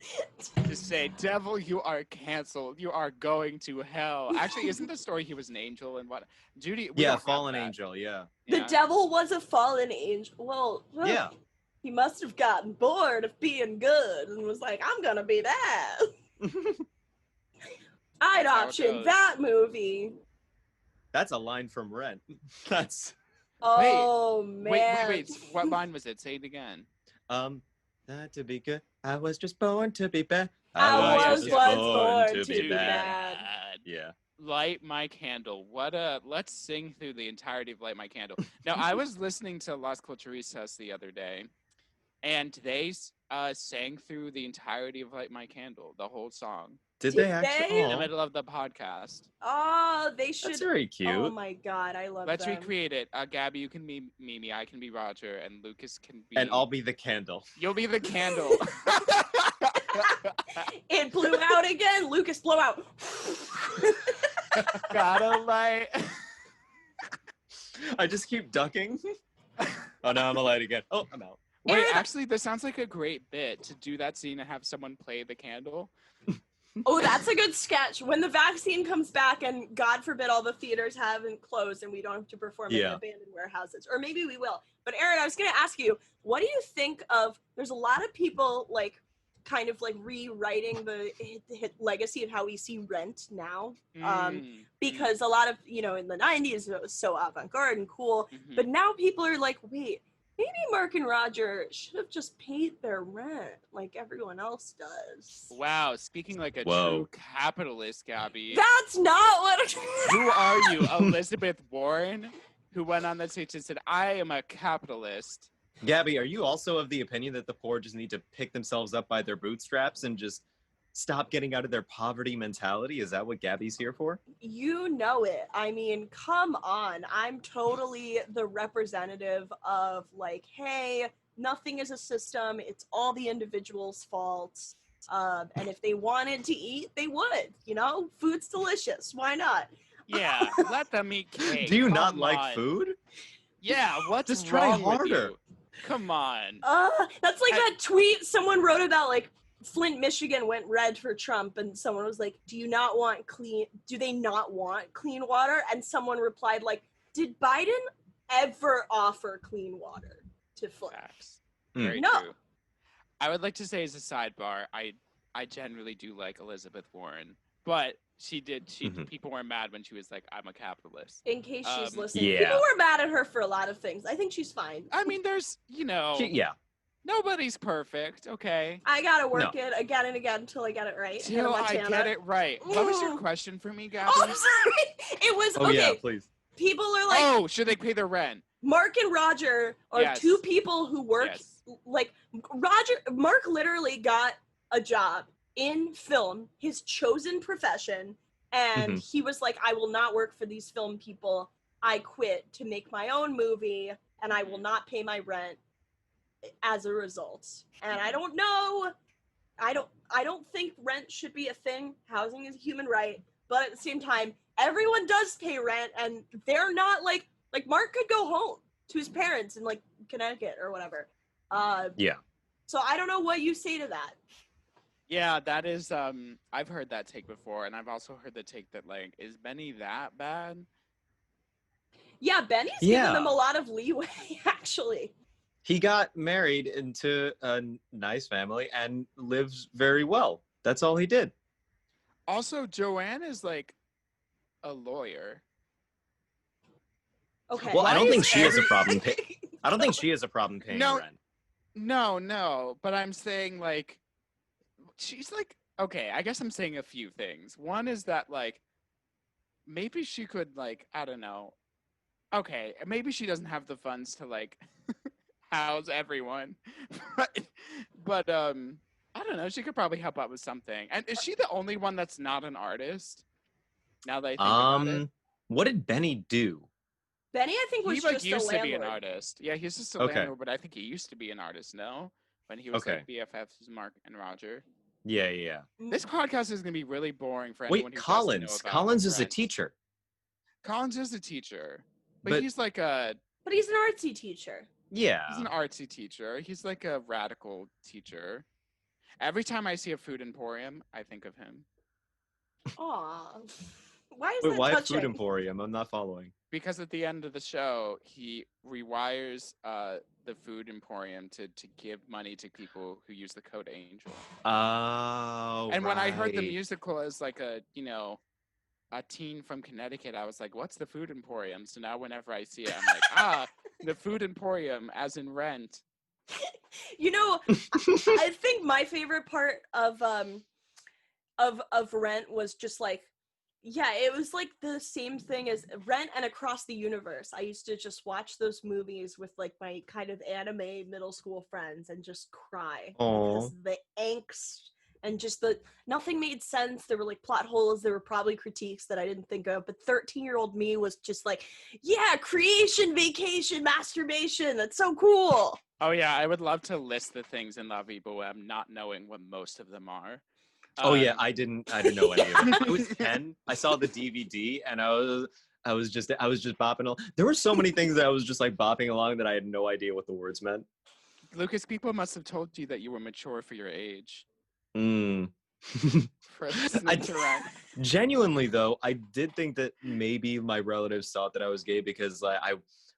to say, devil, you are canceled. You are going to hell. Actually, isn't the story he was an angel and what? Judy, fallen angel, yeah. The devil was a fallen angel. Well, yeah. He must have gotten bored of being good and was like, I'm gonna be that. I'd option that movie. That's a line from Rent. That's... Oh, man. Wait. What line was it? Say it again. Not to be good. I was just born to be bad. I was born to be bad. Yeah. Light My Candle. Let's sing through the entirety of Light My Candle. Now, I was listening to Las Culturistas the other day, and they sang through the entirety of Light My Candle, the whole song. Did they actually? In the middle of the podcast. Oh, they should. That's very cute. Oh my god, I love Let's them. recreate it. Gabby, you can be Mimi, I can be Roger, and Lukas can be... And I'll be the candle. You'll be the candle. It blew out again. Lukas, blow out. Gotta light. I just keep ducking. Oh, now I'm alight again. Oh, I'm out. Wait, actually, this sounds like a great bit to do that scene and have someone play the candle. Oh, that's a good sketch. When the vaccine comes back and God forbid all the theaters haven't closed and we don't have to perform in abandoned warehouses. Or maybe we will. But Aaron, I was going to ask you, what do you think of, there's a lot of people like kind of like rewriting the legacy of how we see Rent now. Because a lot of, in the 90s it was so avant-garde and cool. But now people are like, wait, maybe Mark and Roger should have just paid their rent like everyone else does. Wow, speaking like a true capitalist, Gabby. That's not what... Who are you, Elizabeth Warren, who went on the stage and said, I am a capitalist? Gabby, are you also of the opinion that the poor just need to pick themselves up by their bootstraps and just stop getting out of their poverty mentality? Is that what Gabby's here for? You know it. I mean, come on. I'm totally the representative of like, hey, nothing is a system. It's all the individual's fault. And if they wanted to eat, they would. Food's delicious. Why not? Yeah, let them eat cake. Do you not like food? Yeah, what's just try wrong harder. With you? Come on. That's like that tweet someone wrote about like Flint, Michigan went red for Trump, and someone was like, do they not want clean water? And someone replied like, did Biden ever offer clean water to Flint? Facts. Very true. I would like to say as a sidebar, I generally do like Elizabeth Warren, but people were mad when she was like, I'm a capitalist. In case she's listening. People were mad at her for a lot of things. I think she's fine. I mean, there's, nobody's perfect, okay? I gotta work it again and again until I get it right. Till I get it right. What was your question for me, Gabby? Oh, I'm sorry. It was, okay. Yeah, please. People are like... should they pay their rent? Mark and Roger are two people who work... Like, Mark literally got a job in film, his chosen profession, and he was like, I will not work for these film people. I quit to make my own movie, and I will not pay my rent as a result. And I don't know, I don't think rent should be a thing. Housing is a human right, but at the same time, everyone does pay rent, and they're not like Mark could go home to his parents in like Connecticut or whatever. So I don't know what you say to that. Yeah, that is, I've heard that take before, and I've also heard the take that, like, is Benny that bad? Yeah, Benny's giving them a lot of leeway, actually. He got married into a nice family and lives very well. That's all he did. Also, Joanne is, like, a lawyer. Okay. Well, I don't think she has a problem I don't think she has a problem paying rent. No, but I'm saying, like, she's like, okay, I guess I'm saying a few things. One is that, like, maybe she could, like, I don't know. Okay, maybe she doesn't have the funds to, like, house everyone. but I don't know. She could probably help out with something. And is she the only one that's not an artist? Now that I think about it. What did Benny do? Benny, I think, was He just used a to be an landlord. artist. Yeah, he's just a Okay. landlord, but I think he used to be an artist, no? When he was like BFFs with Mark and Roger. Yeah. This podcast is going to be really boring for Wait, anyone who doesn't know about Collins is a Rent. teacher. Collins is a teacher. But he's like But he's an artsy teacher. Yeah. He's an artsy teacher. He's like a radical teacher. Every time I see a food emporium, I think of him. Aw. Why is Wait, that why touching? Food Emporium? I'm not following. Because at the end of the show, he rewires the food emporium to give money to people who use the code Angel. Oh, and when I heard the musical as like a teen from Connecticut, I was like, what's the food emporium? So now whenever I see it, I'm like, the food emporium, as in Rent. You know, I think my favorite part of Rent was just like, yeah, it was like the same thing as Rent and Across the Universe. I used to just watch those movies with like my kind of anime middle school friends and just cry. Aww. Because the angst and just nothing made sense. There were like plot holes. There were probably critiques that I didn't think of, but 13-year-old me was just like, yeah, creation, vacation, masturbation. That's so cool. Oh yeah, I would love to list the things in La Vie Boheme, not knowing what most of them are. Oh yeah, I didn't know any of it. I was 10. I saw the DVD and I was just bopping along. There were so many things that I was just like bopping along that I had no idea what the words meant. Lucas, people must have told you that you were mature for your age. For listening to Rent. Genuinely though, I did think that maybe my relatives thought that I was gay because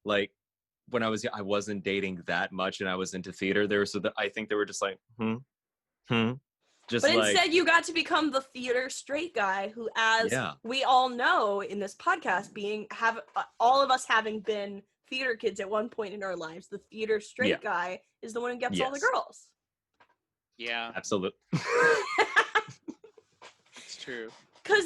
when I was young, I wasn't dating that much and I was into theater there, so that I think they were just like, Just but instead, you got to become the theater straight guy who, as we all know in this podcast, all of us having been theater kids at one point in our lives, the theater straight guy is the one who gets all the girls. Yeah. Absolutely. It's true. Because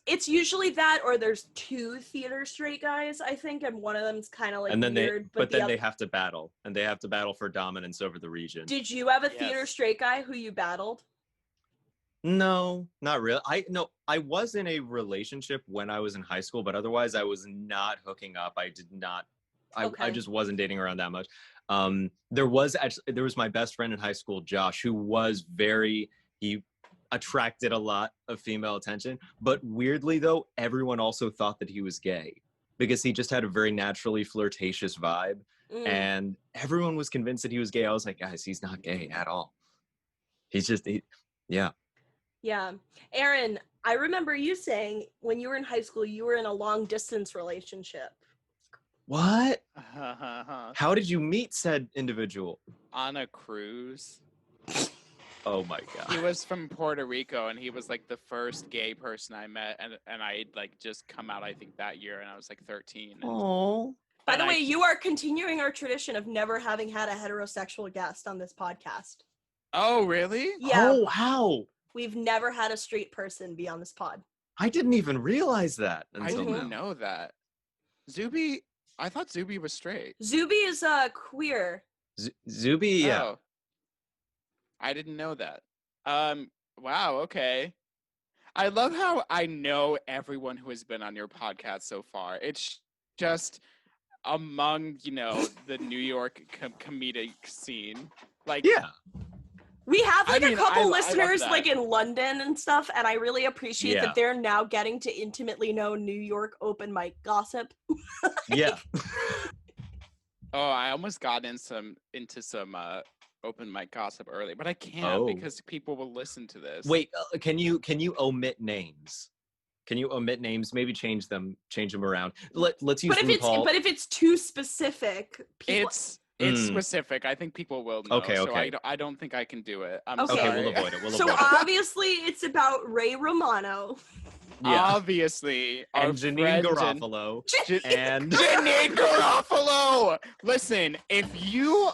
it's usually that, or there's two theater straight guys, I think, and one of them's kind of like weird. But then they have to battle, and they have to battle for dominance over the region. Did you have a theater straight guy who you battled? No, not really. I was in a relationship when I was in high school, but otherwise I was not hooking up. I did not. I just wasn't dating around that much. There was my best friend in high school, Josh, who was he attracted a lot of female attention. But weirdly though, everyone also thought that he was gay because he just had a very naturally flirtatious vibe. And everyone was convinced that he was gay. I was like, guys, he's not gay at all. He's just, yeah. Yeah. Aran, I remember you saying when you were in high school, you were in a long distance relationship. What? How did you meet said individual? On a cruise. Oh my God. He was from Puerto Rico and he was like the first gay person I met. And I like just come out, I think that year, and I was like 13. Oh. By the way, you are continuing our tradition of never having had a heterosexual guest on this podcast. Oh, really? Yeah. Oh, how? We've never had a straight person be on this pod. I didn't even realize that. I didn't know that. Zuby, I thought Zuby was straight. Zuby is queer. Zuby, yeah. Oh. I didn't know that. Wow, okay. I love how I know everyone who has been on your podcast so far. It's just among, the New York comedic scene. Like, yeah. We have a couple listeners like in London and stuff, and I really appreciate that they're now getting to intimately know New York open mic gossip. Yeah. Oh, I almost got into some open mic gossip early, but I can't because people will listen to this. Wait, can you omit names? Can you omit names? Maybe change them around. Let's use RuPaul. But if it's too specific, people... It's specific. I think people will know. Okay. So I don't think I can do it. I'm okay. sorry. We'll avoid it. So obviously it's about Ray Romano. Yeah. Obviously. And Janine Garofalo. And Janine Garofalo! Listen, if you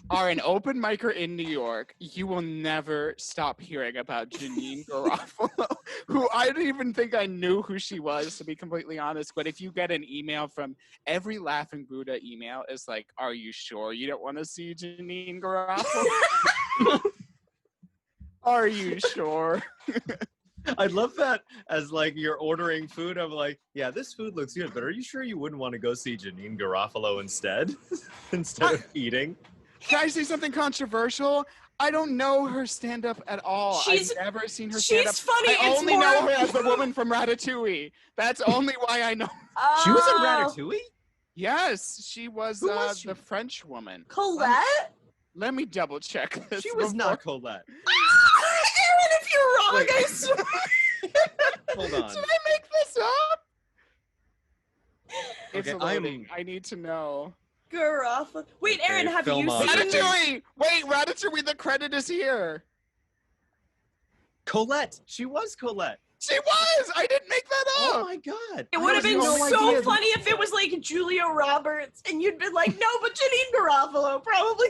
are an open micer in New York, you will never stop hearing about Janine Garofalo, who I didn't even think I knew who she was, to be completely honest. But if you get an email from every Laughing Buddha email, is like, are you sure you don't want to see Janine Garofalo? Are you sure? I love that as like you're ordering food. I'm like, yeah, this food looks good, but are you sure you wouldn't want to go see Janine Garofalo instead of eating? Can I say something controversial? I don't know her stand-up at all. I've never seen her stand-up. She's funny. I only know her as the woman from Ratatouille. That's only why I know. She was in Ratatouille? Yes, she was, the French woman. Colette? Let me double check this. She was not Colette. Aaron, if you're wrong, I swear. Hold on. Did I make this up? It's Okay, loading. I need to know. Garofalo. Wait, Aaron, have you seen Ratatouille? Wait, Ratatouille, the credit is here. Colette. She was Colette. She was! I didn't make that up! Oh my god. It would have been so funny if it was like Julia Roberts and you'd been like, no, but Janine Garofalo, probably.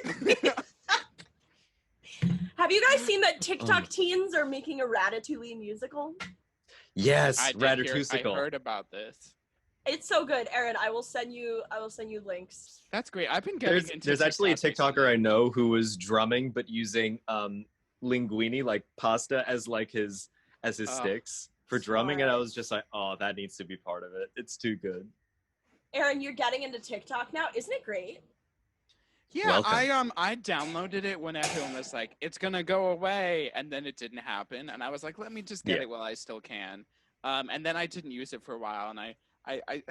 Have you guys seen that TikTok teens are making a Ratatouille musical? Yes, I Ratatouille. heard about this. It's so good, Aaron. I will send you links. That's great. I've been getting into There's actually a TikTok TikToker I know who was drumming but using linguine, like pasta, as his sticks for drumming, and I was just like, oh, that needs to be part of it. It's too good. Aaron, you're getting into TikTok now. Isn't it great? Yeah, I downloaded it when everyone was like, it's gonna go away, and then it didn't happen, and I was like, let me just get it while I still can. And then I didn't use it for a while, and I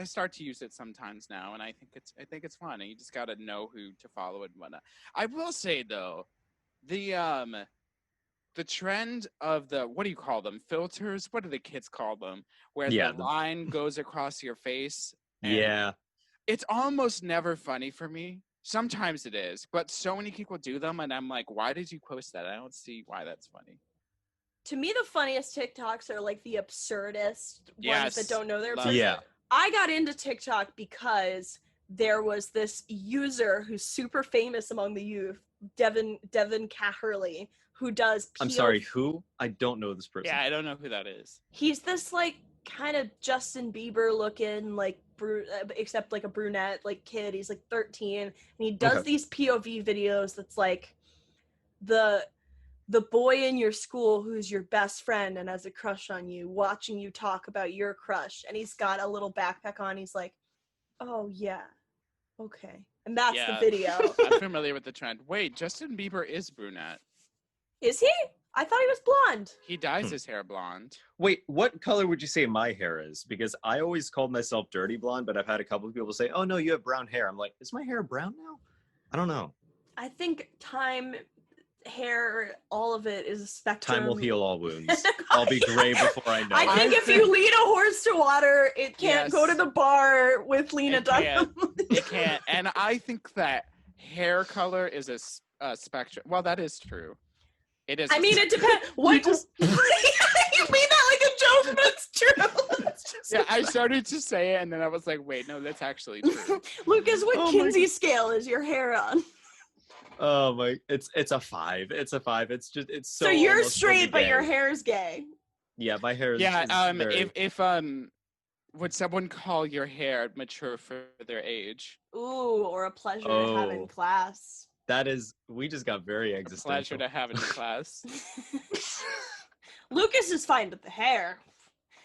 start to use it sometimes now, and I think it's fun. And you just gotta know who to follow and whatnot. I will say though, the trend of the, what do you call them? Filters? What do the kids call them? Where the line goes across your face. Yeah. It's almost never funny for me. Sometimes it is, but so many people do them, and I'm like, why did you post that? I don't see why that's funny. To me, the funniest TikToks are like the absurdist ones that don't know they're absurd. Yeah. I got into TikTok because there was this user who's super famous among the youth, Devin Caherly, who does I'm sorry, who? I don't know this person. Yeah, I don't know who that is. He's this like kind of Justin Bieber looking like except like a brunette like kid. He's like 13 and he does these POV videos that's like the boy in your school who's your best friend and has a crush on you watching you talk about your crush, and he's got a little backpack on. He's like, oh yeah, okay, and that's the video. I'm familiar with the trend. Wait, Justin Bieber is brunette. Is he? I thought he was blonde. He dyes his hair blonde. Wait, what color would you say my hair is? Because I always called myself dirty blonde, but I've had a couple of people say, oh no, you have brown hair. I'm like, is my hair brown now? I don't know. I think time, hair, all of it is a spectrum. Time will heal all wounds. I'll be gray before I know. I think if you lead a horse to water, it can't go to the bar with Lena Dunham. It can't. And I think that hair color is a spectrum. Well, that is true. It is. I mean, it depends. What? You mean that like a joke, but it's true. Yeah, I started to say it, and then I was like, wait, no, that's actually true. Lucas, what Kinsey scale is your hair on? Oh my, it's a 5. It's a 5. It's just, it's so. So you're straight, but your hair's gay. Yeah, my hair is. Yeah. Is very... If would someone call your hair mature for their age? Ooh, or a pleasure to have in class. That is, we just got very existential. A pleasure to have in class. Lucas is fine with the hair.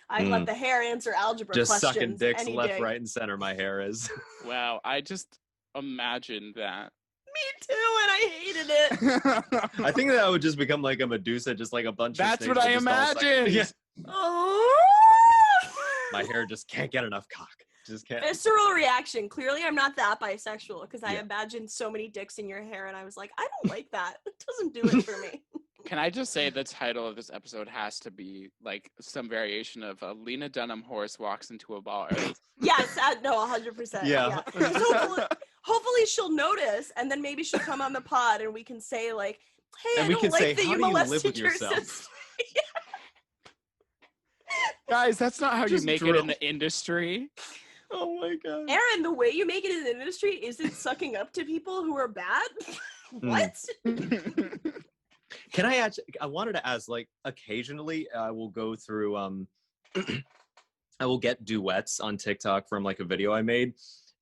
I let the hair answer algebra just questions. Just sucking dicks left, right, and center, my hair is. Wow, I just imagined that. Me too, and I hated it. I think that would just become like a Medusa, just like a bunch of That's what I imagined. Yeah. Oh. My hair just can't get enough cock. Just can't. Visceral reaction. Clearly, I'm not that bisexual because I imagined so many dicks in your hair, and I was like, I don't like that. It doesn't do it for me. Can I just say the title of this episode has to be like some variation of a Lena Dunham horse walks into a bar. Yes, no, 100%. Yeah. Hopefully she'll notice, and then maybe she'll come on the pod, and we can say like, "Hey, and I don't like that you molested your sister." Guys, that's not how just you make it in the industry. Oh my god. Aaron, the way you make it in the industry isn't sucking up to people who are bad? What? Can I wanted to ask, like, occasionally I will go through, I will get duets on TikTok from like a video I made.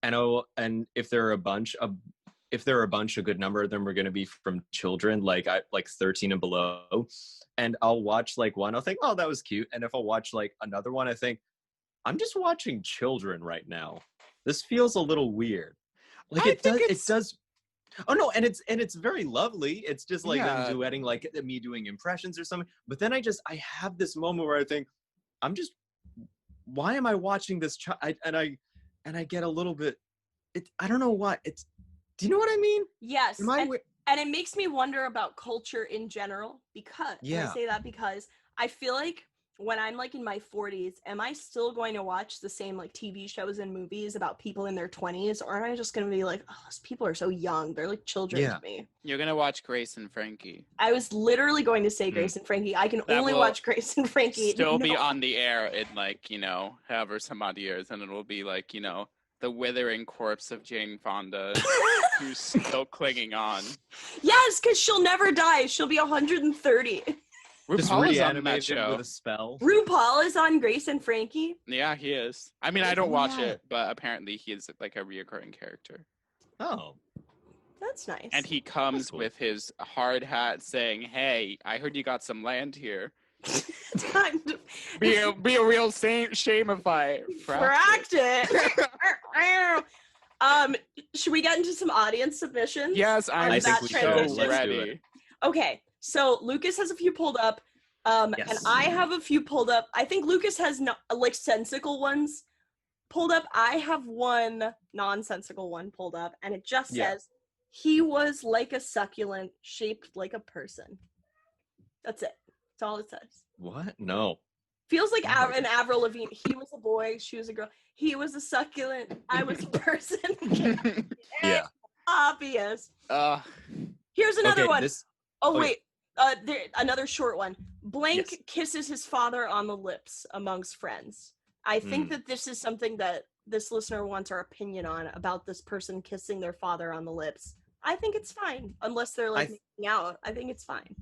And if there are a bunch, if there are a bunch, a good number of them are going to be from children, like 13 and below. And I'll watch like one, I'll think, oh, that was cute. And if I'll watch like another one, I think, I'm just watching children right now. This feels a little weird. Like it does. Oh no, and it's very lovely. It's just like them duetting, like me doing impressions or something. But then I have this moment where I think, why am I watching this and I get a little bit, I don't know what it's. Do you know what I mean? Yes, and it makes me wonder about culture in general because I say that because I feel like when I'm like in my 40s, am I still going to watch the same like TV shows and movies about people in their 20s, or am I just going to be like, oh, those people are so young, they're like children to me? You're gonna watch Grace and Frankie. I was literally going to say Grace and Frankie. I can only watch Grace and Frankie. Still be on the air in like, however some odd years, and it will be like, the withering corpse of Jane Fonda who's still clinging on. Yes, because she'll never die. She'll be 130. RuPaul is on that show with a spell. RuPaul is on Grace and Frankie. Yeah, he is. I mean, I don't watch it, but apparently he is like a reoccurring character. Oh, that's nice. And he comes with his hard hat saying, "Hey, I heard you got some land here. Time to be a real shame if I fracked it." Should we get into some audience submissions? Yes, I think we should. Ready. Okay. So Lukas has a few pulled up, and I have a few pulled up. I think Lukas has sensical ones pulled up. I have one nonsensical one pulled up, and it just says, "He was like a succulent, shaped like a person." That's it. That's all it says. What? No. Feels like an Avril Lavigne. He was a boy, she was a girl. He was a succulent, I was a person. Yeah. Obvious. Here's another one. Wait. Another short one. Blank kisses his father on the lips amongst friends. I think that this is something that this listener wants our opinion on about this person kissing their father on the lips. I think it's fine, unless they're like making out. I think it's fine.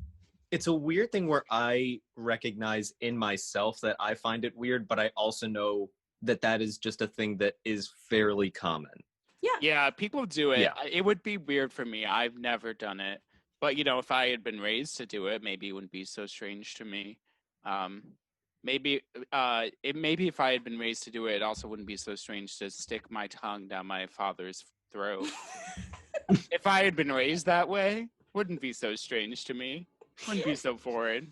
It's a weird thing where I recognize in myself that I find it weird, but I also know that is just a thing that is fairly common. Yeah, people do it. Yeah. It would be weird for me. I've never done it. But, if I had been raised to do it, maybe it wouldn't be so strange to me. Maybe if I had been raised to do it, it also wouldn't be so strange to stick my tongue down my father's throat. If I had been raised that way, wouldn't be so strange to me. Wouldn't be so foreign.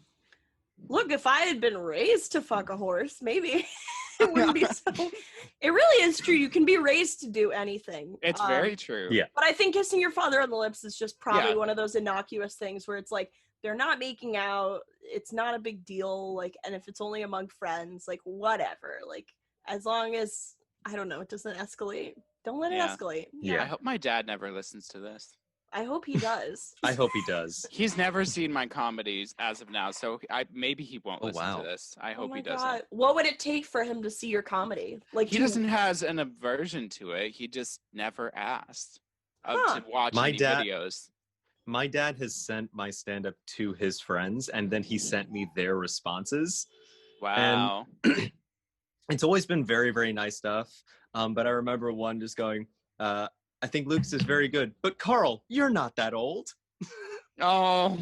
Look, if I had been raised to fuck a horse, maybe it wouldn't be so... It really is true. You can be raised to do anything. It's very true. Yeah. But I think kissing your father on the lips is just probably one of those innocuous things where it's like, they're not making out. It's not a big deal. Like, and if it's only among friends, like, whatever. Like, as long as, I don't know, it doesn't escalate. Don't let it escalate. Yeah. I hope my dad never listens to this. I hope he does. I hope he does. He's never seen my comedies as of now, so maybe he won't listen to this. I hope he doesn't. What would it take for him to see your comedy? Like he doesn't has an aversion to it. He just never asked to watch any videos. My dad has sent my stand-up to his friends, and then he sent me their responses. Wow. And it's always been very, very nice stuff. But I remember one just going, I think Lukas is very good. But Carl, you're not that old. Oh.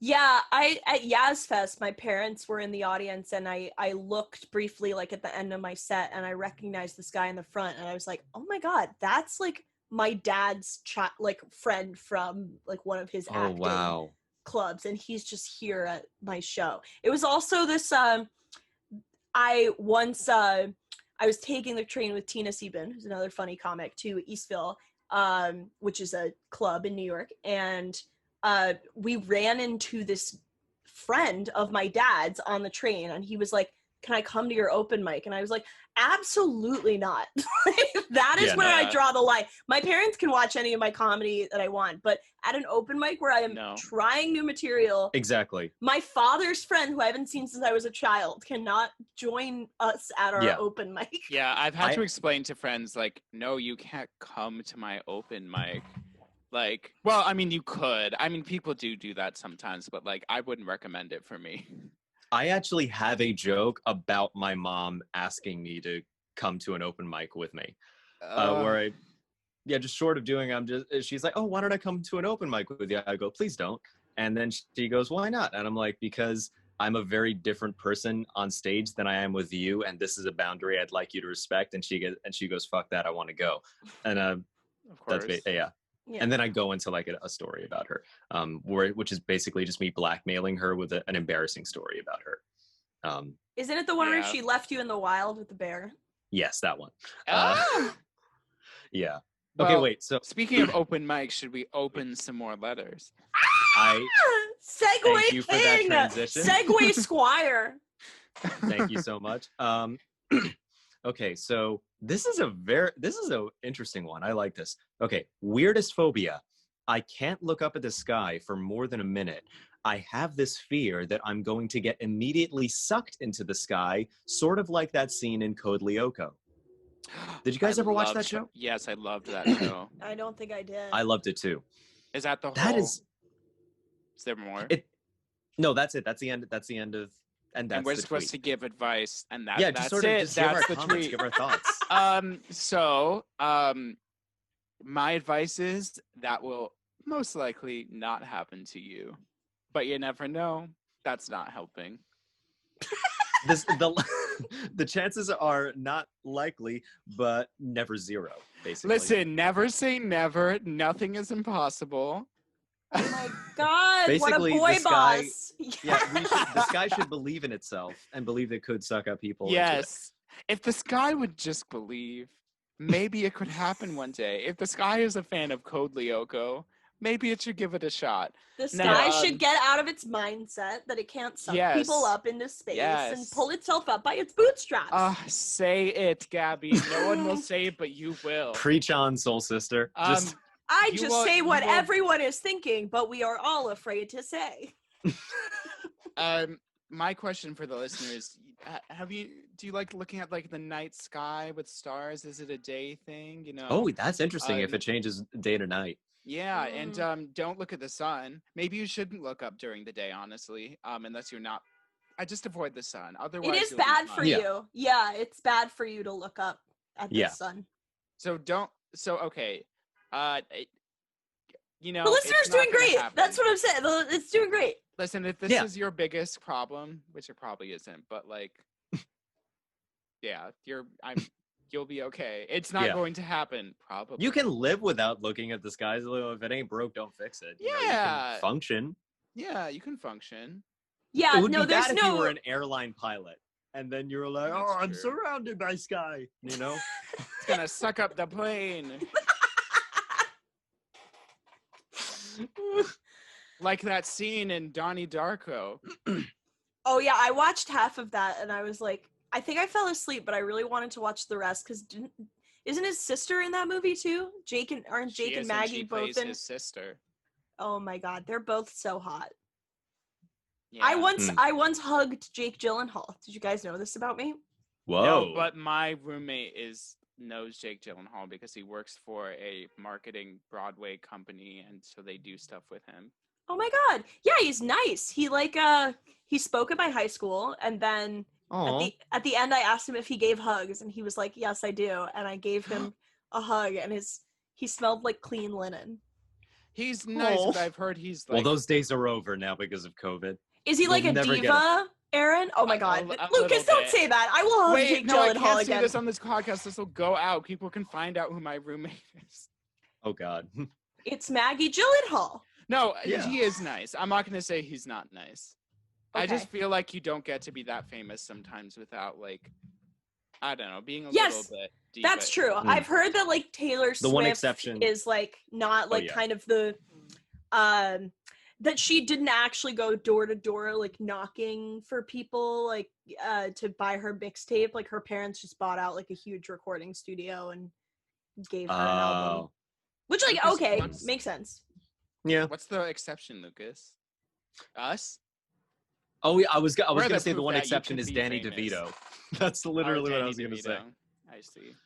Yeah, at YazFest, my parents were in the audience, and I looked briefly like at the end of my set, and I recognized this guy in the front, and I was like, oh my God, that's like my dad's friend from like one of his acting clubs, and he's just here at my show. It was also this I was taking the train with Tina Sieben, who's another funny comic, to Eastville, which is a club in New York, and we ran into this friend of my dad's on the train, and he was like, can I come to your open mic? And I was like, absolutely not. That is where I draw the line. My parents can watch any of my comedy that I want, but at an open mic where I am trying new material, exactly. My father's friend, who I haven't seen since I was a child, cannot join us at our open mic. Yeah, I've had to explain to friends, like, no, you can't come to my open mic. Like, well, I mean, you could. I mean, people do that sometimes, but like, I wouldn't recommend it for me. I actually have a joke about my mom asking me to come to an open mic with me, just short of doing, she's like, oh, why don't I come to an open mic with you? I go, please don't. And then she goes, why not? And I'm like, because I'm a very different person on stage than I am with you, and this is a boundary I'd like you to respect. And she goes, fuck that, I want to go. And Of course. yeah. And then I go into like a story about her, which is basically just me blackmailing her with an embarrassing story about her. Isn't it the one where she left you in the wild with the bear? Yes, that one. Ah! Yeah. Well, okay, wait. So speaking of open mics, should we open some more letters? Segue thank you for that king! transition. Segue squire! Thank you so much. Okay, so this is a interesting one. I like this. Okay, weirdest phobia. I can't look up at the sky for more than a minute. I have this fear that I'm going to get immediately sucked into the sky, sort of like that scene in Code Lyoko. Did you guys ever watch that show? Yes, I loved that show. I don't think I did. I loved it too. Is that the whole? That is. Is there more? No, that's it. That's the end. That's the end of. And that's we're the supposed tweet. to give advice, and that's just sort of it. just give That's our the comments, tweet. give our thoughts. My advice is that will most likely not happen to you, but you never know. That's not helping. The chances are not likely, but never zero, basically. Listen, never say never. Nothing is impossible. Oh my god, Basically, what a boy the sky, boss. Yeah, the sky should believe in itself and believe it could suck up people. Yes. If the sky would just believe, maybe it could happen one day. If the sky is a fan of Code Lyoko, maybe it should give it a shot. The sky should get out of its mindset that it can't suck people up into space and pull itself up by its bootstraps. Say it, Gabby. No one will say it, but you will. Preach on, soul sister. I just say what everyone is thinking, but we are all afraid to say. My question for the listeners: do you like looking at like the night sky with stars? Is it a day thing? You know. Oh, that's interesting. If it changes day to night. Yeah, and don't look at the sun. Maybe you shouldn't look up during the day, honestly, unless you're not. I just avoid the sun. Otherwise, it is bad for you. Yeah, it's bad for you to look up at the sun. So don't. So okay. You know, the listener's doing great. That's what I'm saying. It's doing great. Listen, if this is your biggest problem, which it probably isn't, but like, yeah, you'll be okay. It's not going to happen, probably. You can live without looking at the skies. If it ain't broke, don't fix it. You can function. Yeah, you can function. Yeah, it would be bad if you were an airline pilot. And then you're like, I'm surrounded by sky. You know? It's going to suck up the plane. Like that scene in Donnie Darko. Oh, yeah, I watched half of that, and I was like, I think I fell asleep, but I really wanted to watch the rest, because isn't his sister in that movie, too? Aren't Jake and Maggie both in? His sister. Oh, my God, they're both so hot. Yeah. I once hugged Jake Gyllenhaal. Did you guys know this about me? Whoa. No, but my roommate knows Jake Gyllenhaal because he works for a marketing Broadway company, and so they do stuff with him. Oh my god. Yeah, he's nice. He he spoke at my high school, and then at the end I asked him if he gave hugs, and he was like, "Yes, I do." And I gave him a hug, and he smelled like clean linen. He's nice, but I've heard he's like... Well, those days are over now because of COVID. Is he like a diva? Aaron? Oh my god. Lukas, don't say that. I will hug Jake Gyllenhaal again. I can't say this on this podcast. This will go out. People can find out who my roommate is. Oh god. It's Maggie Gyllenhaal. No, he is nice. I'm not going to say he's not nice. Okay. I just feel like you don't get to be that famous sometimes without, like, I don't know, being a little bit deep. That's true. I've heard that, like, Taylor Swift one exception is, like, not, like, kind of the, that she didn't actually go door to door, like, knocking for people, like, to buy her mixtape. Like, her parents just bought out, like, a huge recording studio and gave her an album. Which, like, okay, makes sense. Yeah. What's the exception, Lukas? Us? Oh, yeah, I was gonna say the one exception is Danny DeVito. That's literally what I was gonna say. I see.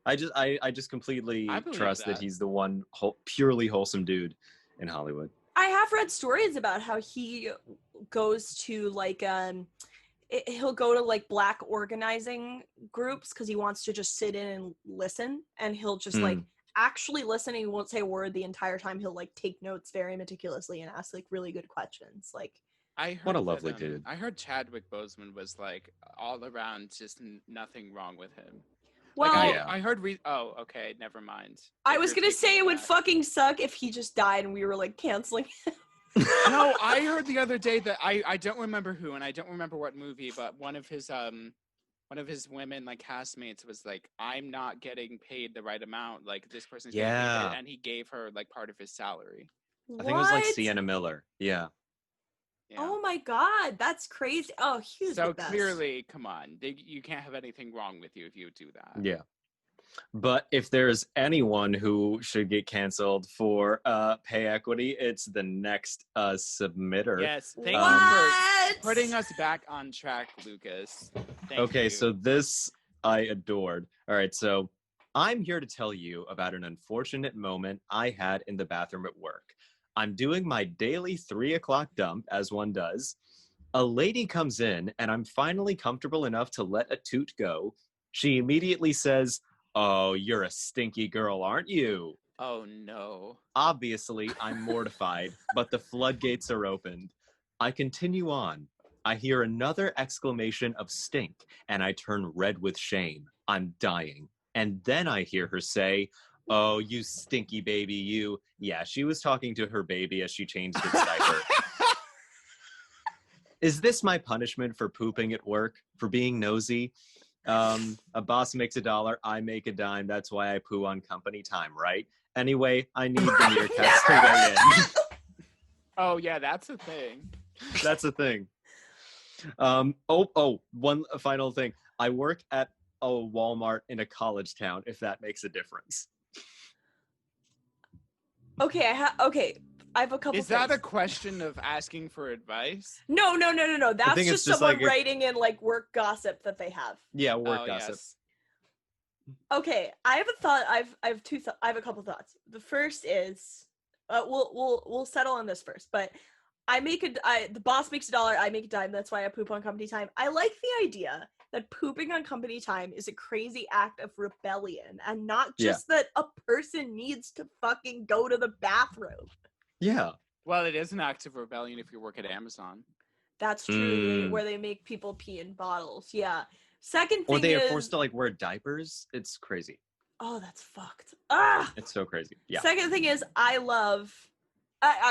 I just completely trust that he's the one purely wholesome dude in Hollywood. I have read stories about how he goes to like he'll go to like Black organizing groups because he wants to just sit in and listen, and he'll just like actually listen, and he won't say a word the entire time. He'll like take notes very meticulously and ask like really good questions. Like, I heard What a lovely dude. I heard Chadwick Boseman was like all around just nothing wrong with him. well, Like, Yeah. I heard. Oh, okay, never mind. I If was you're gonna taking say it would back. fucking suck if he just died and we were like canceling. No, I heard the other day that I don't remember who, and I don't remember what movie, but one of his women like castmates was like, I'm not getting paid the right amount. Like this person's getting Yeah. paid, and he gave her like part of his salary. I think it was like What? Sienna Miller. Yeah. Yeah. Oh my god, that's crazy. Oh, he was So the best. clearly, come on, you can't have anything wrong with you if you do that. Yeah. But if there's anyone who should get canceled for pay equity, it's the next submitter. Yes, thank you What? for putting us back on track, Lucas. Thank Okay, you. so this I adored. All right, so I'm here to tell you about an unfortunate moment I had in the bathroom at work. I'm doing my daily 3 o'clock dump, as one does. A lady comes in, and I'm finally comfortable enough to let a toot go. She immediately says, "Oh, you're a stinky girl, aren't you?" Oh no. Obviously, I'm mortified, but the floodgates are opened. I continue on. I hear another exclamation of stink, and I turn red with shame. I'm dying. And then I hear her say, "Oh, you stinky baby, you." Yeah, she was talking to her baby as she changed its diaper. Is this my punishment for pooping at work? For being nosy? A boss makes $1, I make a dime. That's why I poo on company time, right? Anyway, I need the Meerkats to weigh in. Oh yeah, that's a thing. That's a thing. One final thing. I work at a Walmart in a college town, if that makes a difference. Okay, I have a couple. Is that a things. question of asking for advice? No. That's think it's just just someone like writing in like work gossip that they have. Yeah, work Oh, gossip. yes. Okay, I have a thought. I have a couple thoughts. The first is, we'll settle on this first. But the boss makes $1, I make a dime. That's why I poop on company time. I like the idea that pooping on company time is a crazy act of rebellion, and not just that a person needs to fucking go to the bathroom. Yeah. Well, it is an act of rebellion if you work at Amazon. That's true, where they make people pee in bottles. Yeah. Second thing Or they is, are forced to like wear diapers. It's crazy. oh, that's fucked. Ah. It's so crazy. Yeah. Second thing is, I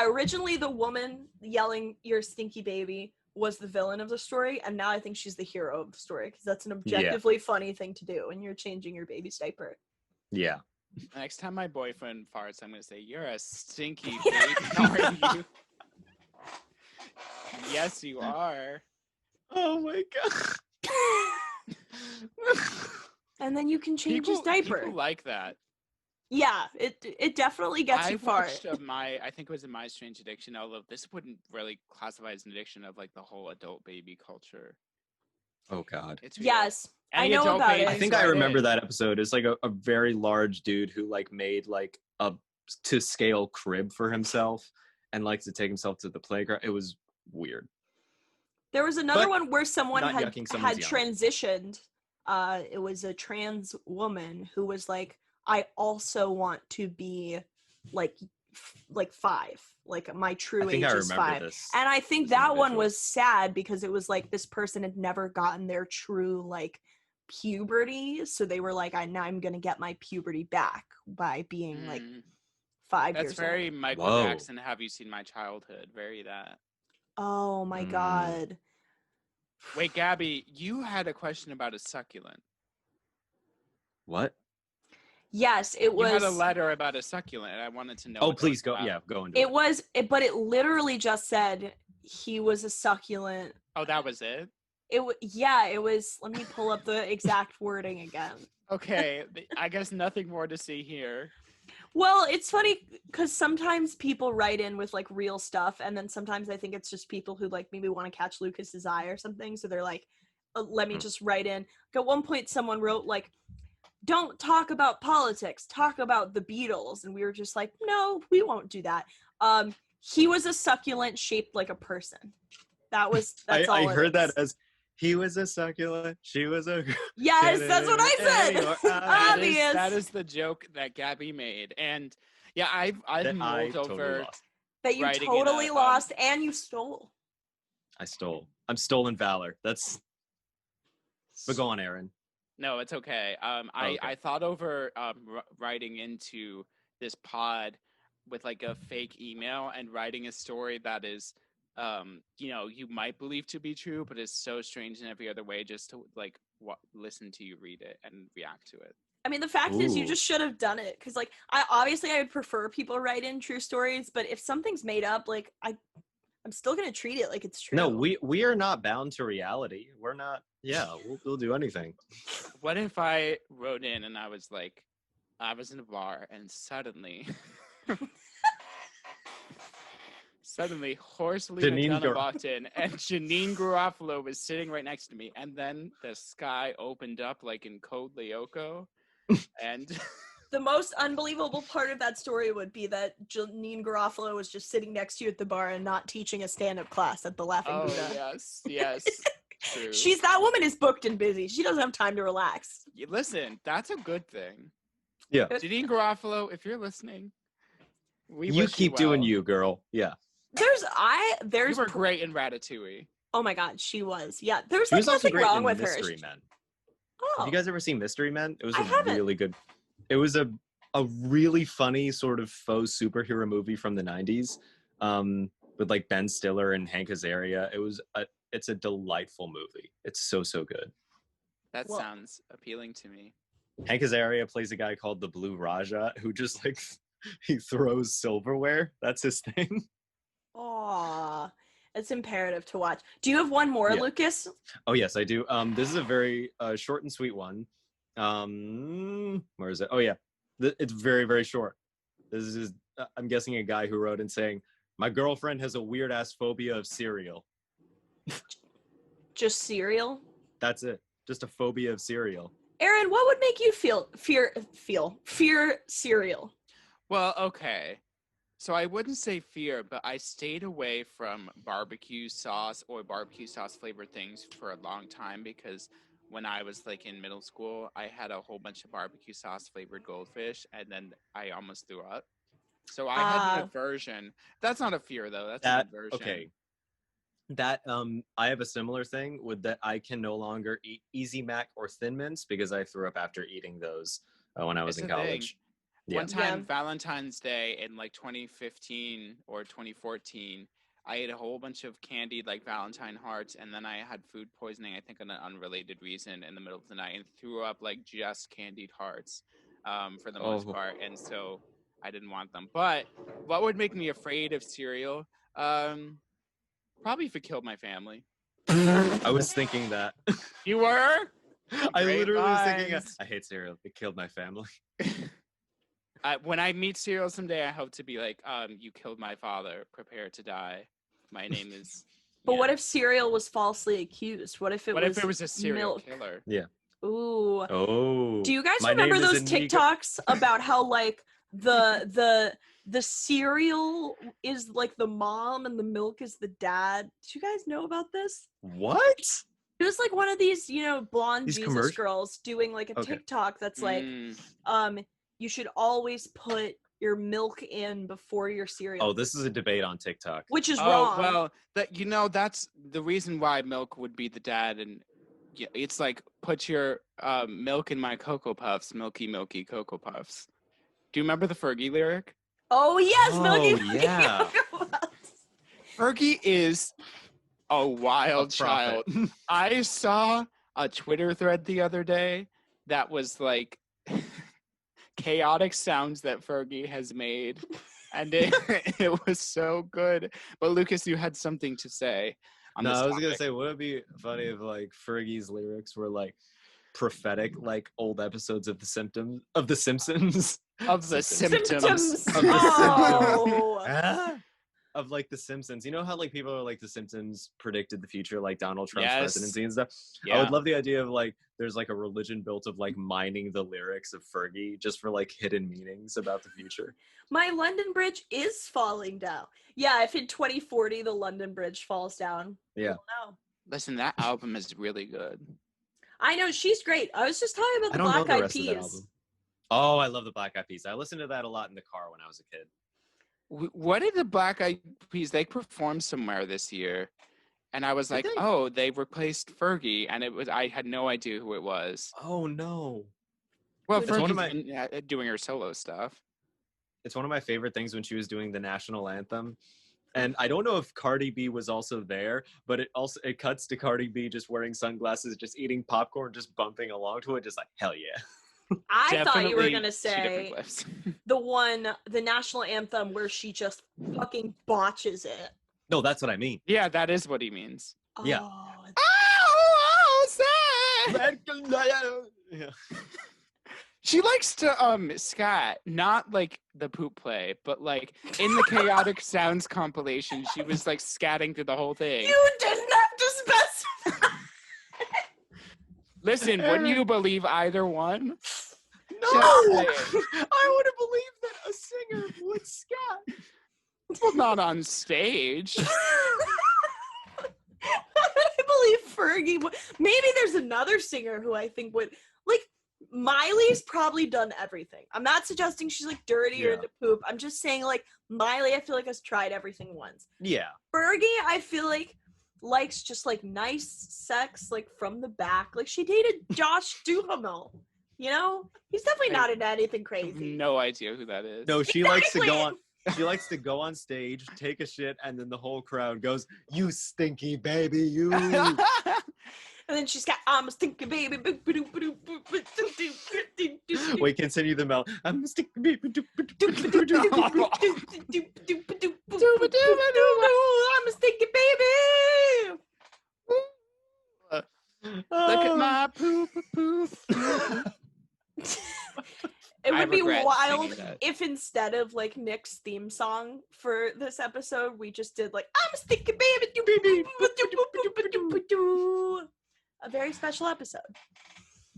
originally the woman yelling "you're a stinky baby" was the villain of the story, and now I think she's the hero of the story because that's an objectively funny thing to do when you're changing your baby's diaper. Yeah. Next time my boyfriend farts, I'm gonna say, "You're a stinky baby, aren't you?" Yes, you are. Oh my god. And then you can change his diaper. People like that. Yeah, it definitely gets you far. Watched I think it was a My Strange Addiction, although this wouldn't really classify as an addiction of like the whole adult baby culture. Oh god. It's real. Yes, I Any know adult about it. babies I think I write remember in. that episode. It's like a very large dude who like made like a to scale crib for himself and likes to take himself to the playground. It was weird. There was another But one where someone not had yucking someone's transitioned. It was a trans woman who was like, I also want to be like 5. Like my true I think age I is remember 5. this. And I think this that one individual. was sad because it was like this person had never gotten their true like puberty, so they were like, now I'm gonna get my puberty back by being like 5 That's years very old. Michael Whoa. Jackson. Have you seen my childhood? Very that. Oh my god. Wait, Gabby, you had a question about a succulent. What? Yes, it You was. had a letter about a succulent, and I wanted to know. Oh, what that please was go. about. Yeah, go into It was, but it literally just said he was a succulent. Oh, that was it? It was. Let me pull up the exact wording again. Okay, I guess nothing more to see here. Well, it's funny because sometimes people write in with like real stuff, and then sometimes I think it's just people who like maybe want to catch Lucas's eye or something. So they're like, let me just write in. At one point, someone wrote like, "Don't talk about politics, talk about the Beatles," and we were just like, "No, we won't do that." He was a succulent shaped like a person. That's all. I heard that as He was a succulent. She was a. Yes, that's what I said. Obvious. That is the joke that Gabby made, and yeah, I've That I mulled totally over lost. That you writing in totally a, lost and you stole. I stole. I'm stolen valor. That's. But go on, Aaron. No, it's okay. I thought over writing into this pod with like a fake email and writing a story that is, you might believe to be true, but is so strange in every other way, just to like listen to you read it and react to it. I mean, the fact is, you just should have done it, because like I would prefer people write in true stories, but if something's made up, like I'm still gonna treat it like it's true. No, we are not bound to reality. We're not. Yeah, we'll do anything. What if I wrote in and I was like, I was in a bar and suddenly, Horst McDonough walked in and Janine Garofalo was sitting right next to me, and then the sky opened up like in Code Lyoko, and the most unbelievable part of that story would be that Janine Garofalo was just sitting next to you at the bar and not teaching a stand-up class at the Laughing Buddha. Yes. True. That woman is booked and busy. She doesn't have time to relax. Listen, that's a good thing. Yeah. Janine Garofalo, if you're listening, you keep doing you, girl. Yeah. You were great in Ratatouille. Oh my God, she was. Yeah, there's she was nothing also great wrong in with Mystery her. Men. Oh. Have you guys ever seen Mystery Men? It was haven't. Really good. It was a really funny sort of faux superhero movie from the 90s, with like Ben Stiller and Hank Azaria. It's a delightful movie. It's so good. That sounds appealing to me. Hank Azaria plays a guy called the Blue Raja who just like he throws silverware. That's his thing. Aw, it's imperative to watch. Do you have one more, Lukas? Oh yes, I do. This is a very short and sweet one. Where is it? Oh yeah, it's very short. This is I'm guessing a guy who wrote in saying, "My girlfriend has a weird ass phobia of cereal." Just cereal? That's it. Just a phobia of cereal. Aaron, what would make you fear cereal? Well, okay. So I wouldn't say fear, but I stayed away from barbecue sauce or barbecue sauce flavored things for a long time, because when I was like in middle school, I had a whole bunch of barbecue sauce flavored goldfish, and then I almost threw up. So I had an aversion. That's not a fear though. That's an aversion. Okay. That I have a similar thing with that. I can no longer eat Easy Mac or Thin Mints because I threw up after eating those when I was in college. Yeah. One time, Valentine's Day in like 2015 or 2014, I ate a whole bunch of candied like Valentine hearts, and then I had food poisoning, I think, on an unrelated reason in the middle of the night, and threw up like just candied hearts for the most part, and so I didn't want them. But what would make me afraid of cereal? Probably if it killed my family. I was thinking that. You were? I literally was thinking, I hate cereal. It killed my family. When I meet cereal someday, I hope to be like, you killed my father. Prepare to die. My name is... But what if cereal was falsely accused? What if it was a serial killer? Yeah. Ooh. Oh. Do you guys remember those TikToks about how like the cereal is like the mom and the milk is the dad? Do you guys know about this? What? It was like one of these, blonde Jesus girls doing like a TikTok that's like, you should always put your milk in before your cereal. Oh, this is a debate on TikTok. Which is wrong. Well, that's the reason why milk would be the dad, and it's like, put your milk in my Cocoa Puffs, milky, milky Cocoa Puffs. Do you remember the Fergie lyric? Oh, yes, milky, yeah. Cocoa Puffs. Fergie is a wild child. I saw a Twitter thread the other day that was like chaotic sounds that Fergie has made, and it was so good. But Lukas, you had something to say on this topic. Gonna say, would it be funny if like Fergie's lyrics were like prophetic, like old episodes of The Simpsons? Of the Symptoms. Of like The Simpsons. You know how like people are like The Simpsons predicted the future, like Donald Trump's presidency and stuff? Yeah. I would love the idea of like there's like a religion built of like mining the lyrics of Fergie just for like hidden meanings about the future. My London Bridge is falling down. Yeah, if in 2040 the London Bridge falls down. Yeah. We'll know. Listen, that album is really good. I know, she's great. I was just talking about I the don't know Black the Eyed rest of that Peas. album. Oh, I love the Black Eyed Peas. I listened to that a lot in the car when I was a kid. What did the Black Eyed Peas? They performed somewhere this year, and I was Did like, they? oh, they replaced Fergie, and I had no idea who it was. Oh no. Well, It's one of Fergie's been doing her solo stuff. It's one of my favorite things when she was doing the national anthem. And I don't know if Cardi B was also there, but it cuts to Cardi B just wearing sunglasses, just eating popcorn, just bumping along to it, just like, hell yeah. I thought you were Definitely gonna two different say clips. the national anthem where she just fucking botches it. No, that's what I mean. Yeah, that is what he means. Yeah. Oh, Yeah. She likes to scat, not like the poop play, but like in the Chaotic Sounds compilation, she was like scatting through the whole thing. you didn't have to specify. Listen, wouldn't you believe either one? No! Just saying. I would have believed that a singer would scat. Well, not on stage. I believe Fergie would. Maybe there's another singer who I think would, like, Miley's probably done everything. I'm not suggesting she's like dirty or Yeah. into poop. I'm just saying, like, Miley, I feel like has tried everything once. Yeah. Fergie, I feel like likes just like nice sex, like from the back. Like she dated Josh Duhamel. You know, he's definitely not into anything I have crazy. no idea who that is. No, she likes to go Exactly. on. She likes to go on stage, take a shit, and then the whole crowd goes, "You stinky baby, you." And then she's got I'm a stinky baby. Wait, continue the melody. I'm a stinky baby. I'm a stinky baby. Look at my poop. It I would be regret wild singing that. if instead of like Nick's theme song for this episode, we just did like I'm a stinky baby. A very special episode.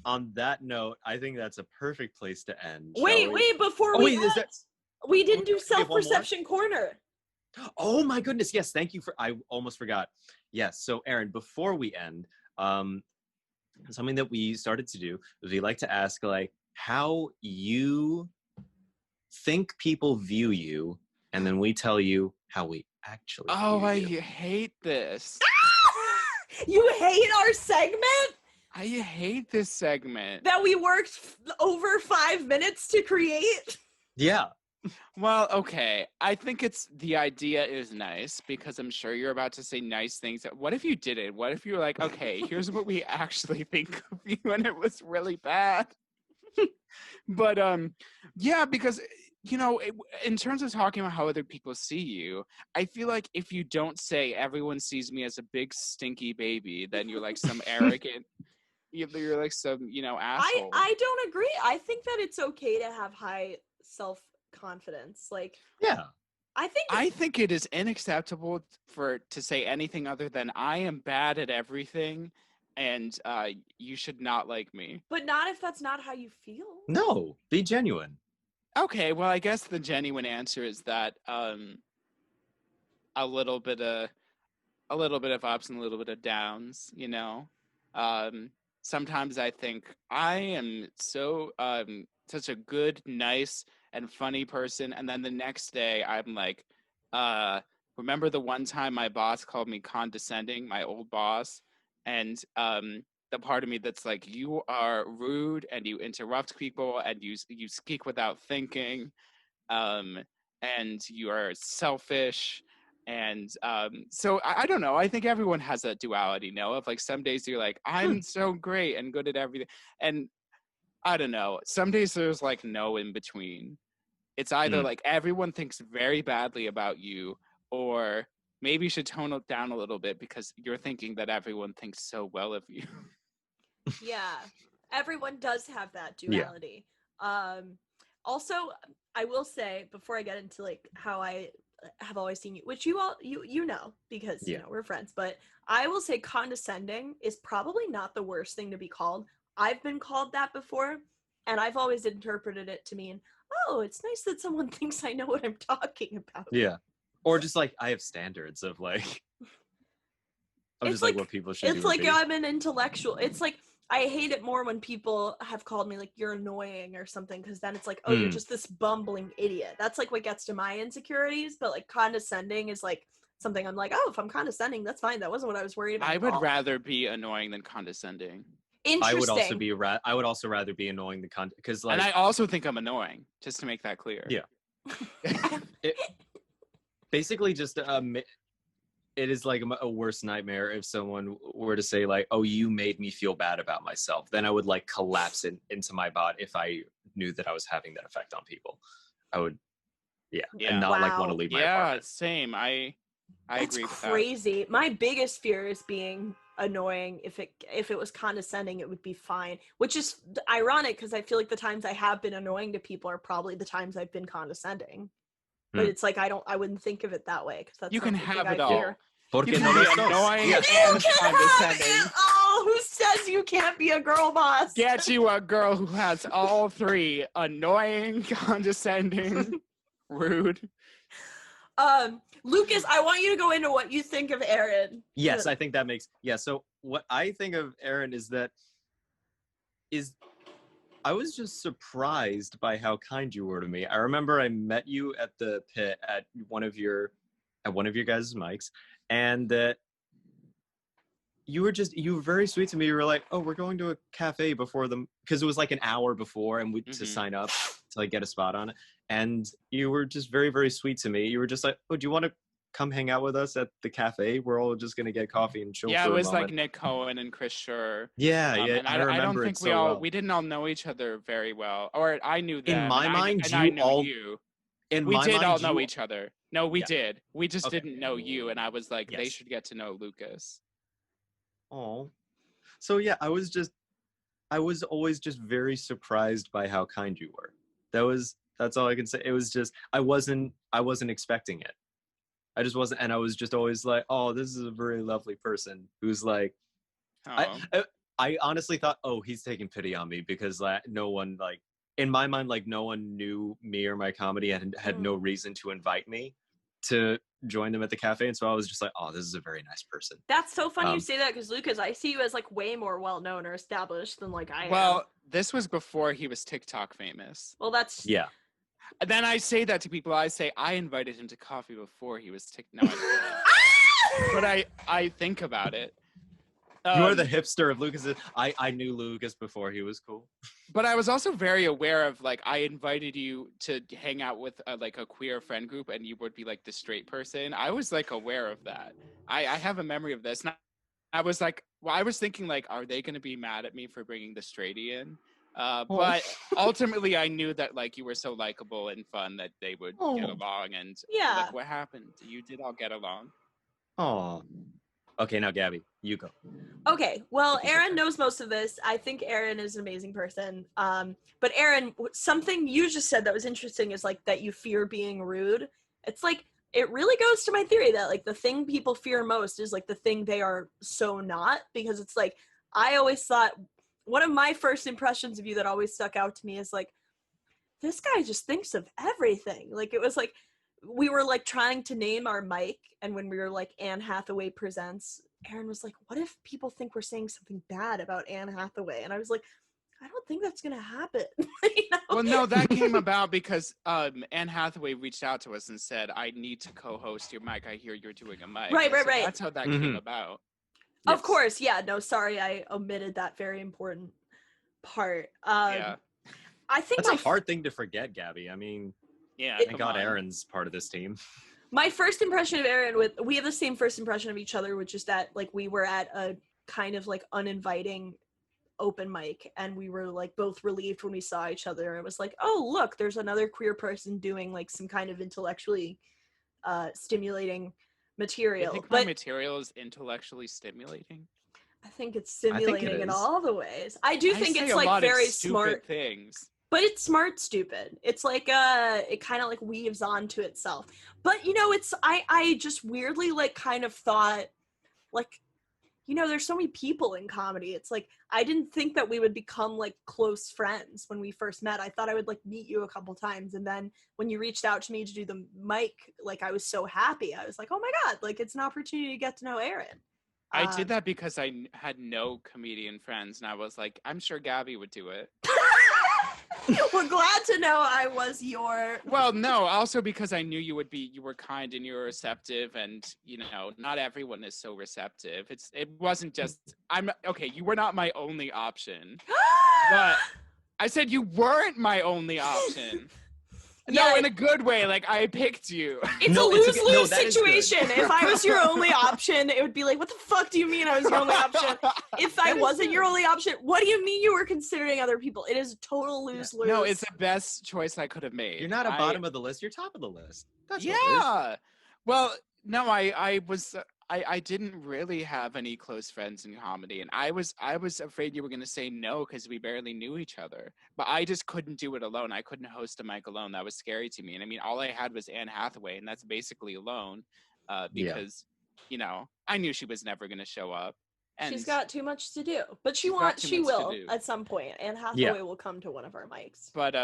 On that note, I think that's a perfect place to end. shall Wait, we? before Oh, we wait, is that? we didn't do we have one more? self-perception corner. Oh my goodness! Yes, thank you for. I almost forgot. Yes. So, Aaron, before we end, something that we started to do is we like to ask like how you think people view you, and then we tell you how we actually. Oh, view I you. hate this. You hate our segment I hate this segment. that we worked over 5 minutes to create? Yeah. Well, okay. I think the idea is nice because I'm sure you're about to say nice things. What if you didn't? What if you were like, okay, here's what we actually think of you and it was really bad? But yeah, because you know, in terms of talking about how other people see you, I feel like if you don't say everyone sees me as a big stinky baby, then you're like some arrogant, you're like some, asshole. I don't agree. I think that it's okay to have high self-confidence. Like, Yeah. I think it is unacceptable to say anything other than I am bad at everything, and you should not like me. but not if that's not how you feel. No. Be genuine. Okay, well, I guess the genuine answer is that a little bit of ups and a little bit of downs. Sometimes I think I am so such a good, nice, and funny person, and then the next day I'm like, remember the one time my boss called me condescending, my old boss, and the part of me that's like, you are rude and you interrupt people and you speak without thinking, and you are selfish. And so I don't know. I think everyone has a duality, of like some days you're like, I'm so great and good at everything. And I don't know. Some days there's like no in between. It's either like everyone thinks very badly about you, or maybe you should tone it down a little bit because you're thinking that everyone thinks so well of you. Yeah, everyone does have that Yeah. duality. Also, I will say before I get into like how I have always seen you, which you all you know because Yeah. we're friends, but I will say condescending is probably not the worst thing to be called. I've been called that before, and I've always interpreted it to mean, oh, it's nice that someone thinks I know what I'm talking about. Yeah. Or just like I have standards of like of It's just like like- what people should do. It's or like be. I'm an intellectual. It's like I hate it more when people have called me like you're annoying or something, because then it's like, oh, you're just this bumbling idiot. That's like what gets to my insecurities. But like condescending is like something I'm like, oh, if I'm condescending, that's fine. That wasn't what I was worried about. I at would all. rather be annoying than condescending. Interesting. I would also rather be annoying the content because like And I also think I'm annoying, just to make that clear. Yeah. Basically just it is like a worse nightmare if someone were to say like, oh, you made me feel bad about myself. Then I would like collapse into my bot if I knew that I was having that effect on people. I would and not like want to leave my apartment. Same. I That's agree with crazy. My biggest fear is being annoying. If it was condescending, it would be fine. Which is ironic because I feel like the times I have been annoying to people are probably the times I've been condescending. But it's like I wouldn't think of it that way because that's You can not something have it I all. fear. Porque You no can los be dos. annoying Yes. and You can have condescending. it all. Who says you can't be a girl boss? Get you a girl who has all three: annoying, condescending, rude. Lukas, I want you to go into what you think of Aran. Yes, I think that makes so what I think of Aran is I was just surprised by how kind you were to me. I remember I met you at the pit at one of your guys' mics, and that you were very sweet to me. You were like, "Oh, we're going to a cafe before them," because it was like an hour before, and to sign up to like get a spot on it. And you were just very, very sweet to me. You were just like, "Oh, do you want to come hang out with us at the cafe? We're all just gonna get coffee and chill." Yeah, for it a was moment. like Nick Cohen and Chris Schur. Yeah, And I don't remember think it so well. we didn't all know each other very well, or I knew them. In my mind, I knew all. you. In We my did mind, all know you- each other. No, we Yeah. did. We just Okay. didn't know you, and I was like, they Yes. should get to know Lukas. Oh, so yeah, I was always just very surprised by how kind you were. That's all I can say. It was just I wasn't expecting it. I just wasn't, and I was just always like, oh, this is a very lovely person who's like, Oh. I honestly thought, oh, he's taking pity on me because no one like in my mind like no one knew me or my comedy and had no reason to invite me to join them at the cafe, and so I was just like, oh, this is a very nice person. That's so funny you say that because Lukas, I see you as like way more well known or established than like I am. Well, this was before he was TikTok famous. Well, that's Yeah. And then I say that to people. I say I invited him to coffee before he was TikTok. No, but I think about it. You are the hipster of Lucas. I knew Lukas before he was cool. But I was also very aware of like I invited you to hang out with like a queer friend group, and you would be like the straight person. I was like aware of that. I have a memory of this. And I was like, well, I was thinking like, are they going to be mad at me for bringing the straighty in? But ultimately, I knew that like you were so likable and fun that they would get along. And Yeah. look what happened. You did all get along. Oh. Okay, now Gabby, you go. Okay, well, Aran knows most of this. I think Aran is an amazing person. But Aran, something you just said that was interesting is like that you fear being rude. It's like it really goes to my theory that like the thing people fear most is like the thing they are so not, because it's like I always thought one of my first impressions of you that always stuck out to me is like this guy just thinks of everything. Like it was like we were like trying to name our mic, and when we were like Anne Hathaway Presents, Aran was like, what if people think we're saying something bad about Anne Hathaway? And I was like, I don't think that's gonna happen. You know? Well, no, that came about because Anne Hathaway reached out to us and said, I need to co-host your mic. I hear you're doing a mic. Right. That's how that came about. Of course, yeah. No, sorry, I omitted that very important part. Yeah. I think That's a hard thing to forget, Gabby. I mean, Yeah. thank God Aran's part of this team. my first impression of Aran we have the same first impression of each other, which is that like we were at a kind of like uninviting open mic, and we were like both relieved when we saw each other. It was like, oh look, there's another queer person doing like some kind of intellectually stimulating material. You think my material is intellectually stimulating? I think it's stimulating in all the ways. I do think say it's a like lot of very stupid smart things. but it's smart stupid. It's like it kind of like weaves onto itself. But you know, it's I just weirdly like kind of thought like, you know, there's so many people in comedy. It's like I didn't think that we would become like close friends when we first met. I thought I would like meet you a couple times, and then when you reached out to me to do the mic, like I was so happy. I was like, oh my god, like it's an opportunity to get to know Aran. I did that because I had no comedian friends, and I was like, I'm sure Gabby would do it. Well, glad to know I was your. Well, no, also because I knew you were kind and you were receptive, and not everyone is so receptive. It wasn't just you were not my only option, but I said you weren't my only option. No, in a good way. Like, I picked you. It's a lose-lose situation. If I was your only option, it would be like, what the fuck do you mean I was your only option? If I wasn't your only option, what do you mean you were considering other people? It is a total lose-lose. No, it's the best choice I could have made. You're not a bottom of the list. You're top of the list. That's Well, no, I didn't really have any close friends in comedy, and I was afraid you were going to say no because we barely knew each other. But I just couldn't do it alone. I couldn't host a mic alone. That was scary to me. And I mean, all I had was Anne Hathaway, and that's basically alone because, I knew she was never going to show up. And she's got too much to do, but she will at some point. Anne Hathaway will come to one of our mics. But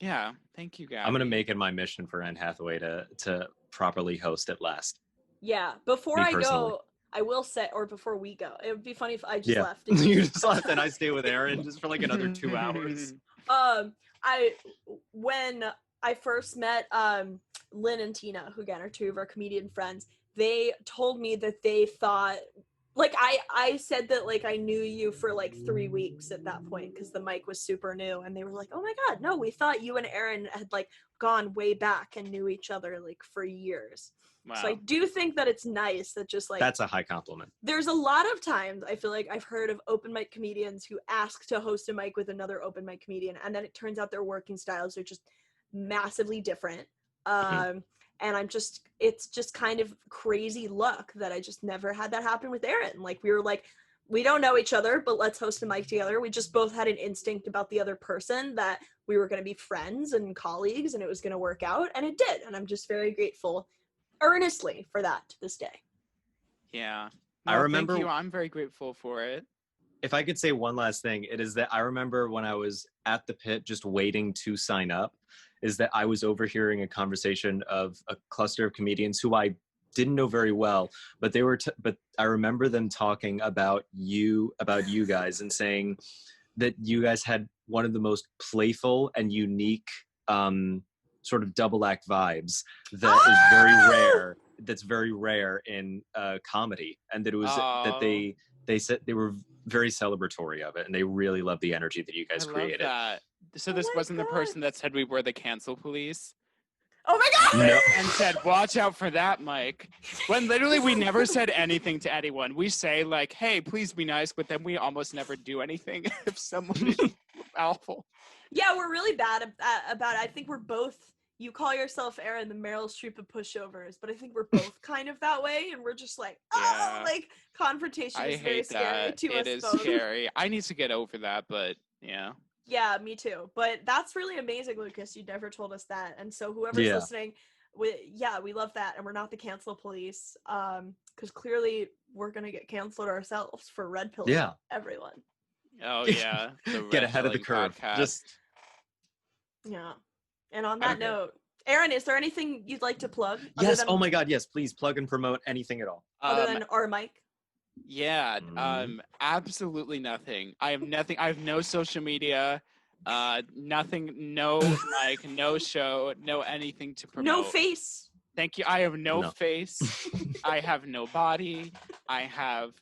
yeah, thank you, guys. I'm gonna make it my mission for Anne Hathaway to properly host at last. Yeah, before I go, I will say, or before we go, it would be funny if I just left. You just left and I stay with Aaron just for like another 2 hours. When I first met Lynn and Tina, who again are two of our comedian friends, they told me that they thought, like, I said that, like, I knew you for like 3 weeks at that point because the mic was super new, and they were like, oh my god, no, we thought you and Aaron had like gone way back and knew each other like for years. Wow. So I do think that it's nice that just like that's a high compliment. There's a lot of times I feel like I've heard of open mic comedians who ask to host a mic with another open mic comedian, and then it turns out their working styles are just massively different. And it's just kind of crazy luck that I just never had that happen with Aaron. Like, we were like, we don't know each other, but let's host a mic together. We just both had an instinct about the other person that we were going to be friends and colleagues, and it was going to work out, and it did. And I'm just very grateful earnestly for that to this day. Yeah. I remember. Thank you. I'm very grateful for it. If I could say one last thing, it is that I remember when I was at the pit just waiting to sign up, is that I was overhearing a conversation of a cluster of comedians who I didn't know very well, but they were but I remember them talking about you guys and saying that you guys had one of the most playful and unique sort of double act vibes that is very rare. That's very rare in comedy, and that it was that they said they were very celebratory of it, and they really loved the energy that you guys created. Love that. So this wasn't the person that said we were the cancel police? Oh my god! No. And said, watch out for that, Mike. When literally we never said anything to anyone. We say like, hey, please be nice, but then we almost never do anything if someone is awful. Yeah, we're really bad about it. I think we're both, you call yourself Aaron the Meryl Streep of pushovers, but I think we're both kind of that way, and we're just like, like, confrontation is very scary to us both. It is scary. I need to get over that, but yeah. Yeah, me too. But that's really amazing, Lucas. You never told us that. And so whoever's listening, we love that. And we're not the cancel police. Because clearly we're going to get canceled ourselves for red pilling everyone. Oh, yeah. Get ahead of the curve. Yeah. And on that note, Aaron, is there anything you'd like to plug? Yes. Oh my God. Yes. Please plug and promote anything at all. Other than our mic? Yeah, absolutely nothing. I have nothing. I have no social media, nothing, no like, no show, no anything to promote. No face. Thank you. I have no face. I have no body. I have,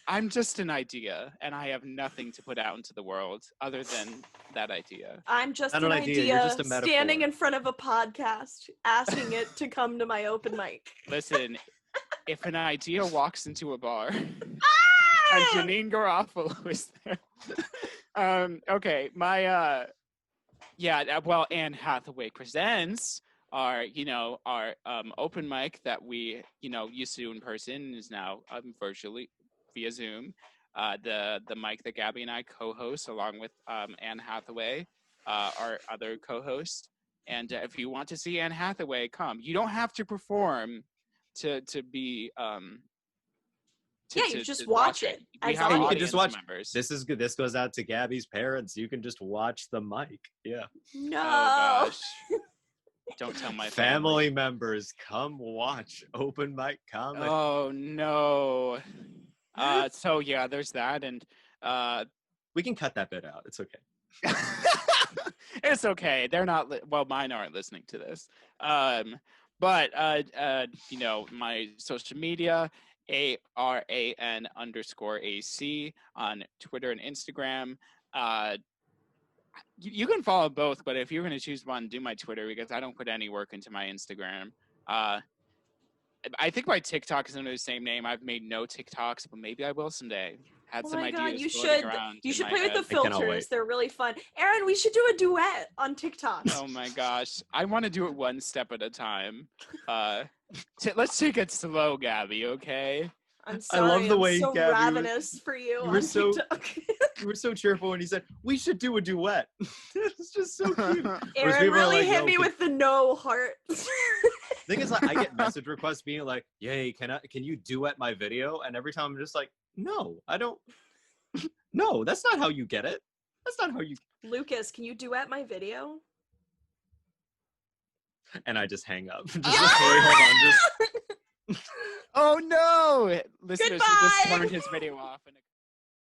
I'm just an idea, and I have nothing to put out into the world other than that idea. I'm just an idea. You're just a metaphor. Standing in front of a podcast, asking it to come to my open mic. Listen, if an idea walks into a bar and Janine Garofalo is there. Okay, my Anne Hathaway Presents our open mic that we used to do in person is now virtually via Zoom. The mic that Gabby and I co-host along with Anne Hathaway, our other co-host. And if you want to see Anne Hathaway, come. You don't have to perform to be you just watch it. You can just watch members. This is good. This goes out to Gabby's parents. You can just watch the mic. Yeah. No. Oh gosh. Don't tell my family members, come watch open mic comedy. Oh no. So yeah, there's that, and we can cut that bit out. It's okay. it's okay. They're not. Mine aren't listening to this. But you know, my social media, ARAN_AC on Twitter and Instagram. You can follow both, but if you're going to choose one, do my Twitter, because I don't put any work into my Instagram. I think my TikTok is under the same name. I've made no TikToks, but maybe I will someday. Had some ideas. You floating should around play with the I cannot filters. wait. They're really fun. Aaron, we should do a duet on TikTok. Oh my gosh. I want to do it one step at a time. Let's take it slow, Gabby, okay? I'm sorry. love the way I'm so Gabby ravenous for you on TikTok. You were so cheerful when he said, we should do a duet. It's just so cute. Aaron really hit me with the no heart. Thing is, like, I get message requests being like, "Yay, can you duet my video?" And every time I'm just like, "No, I don't. No, that's not how you get it. That's not how you." Lukas, can you duet my video? And I just hang up. Just hold on. Oh no! Listeners, he just Goodbye! turned his video off.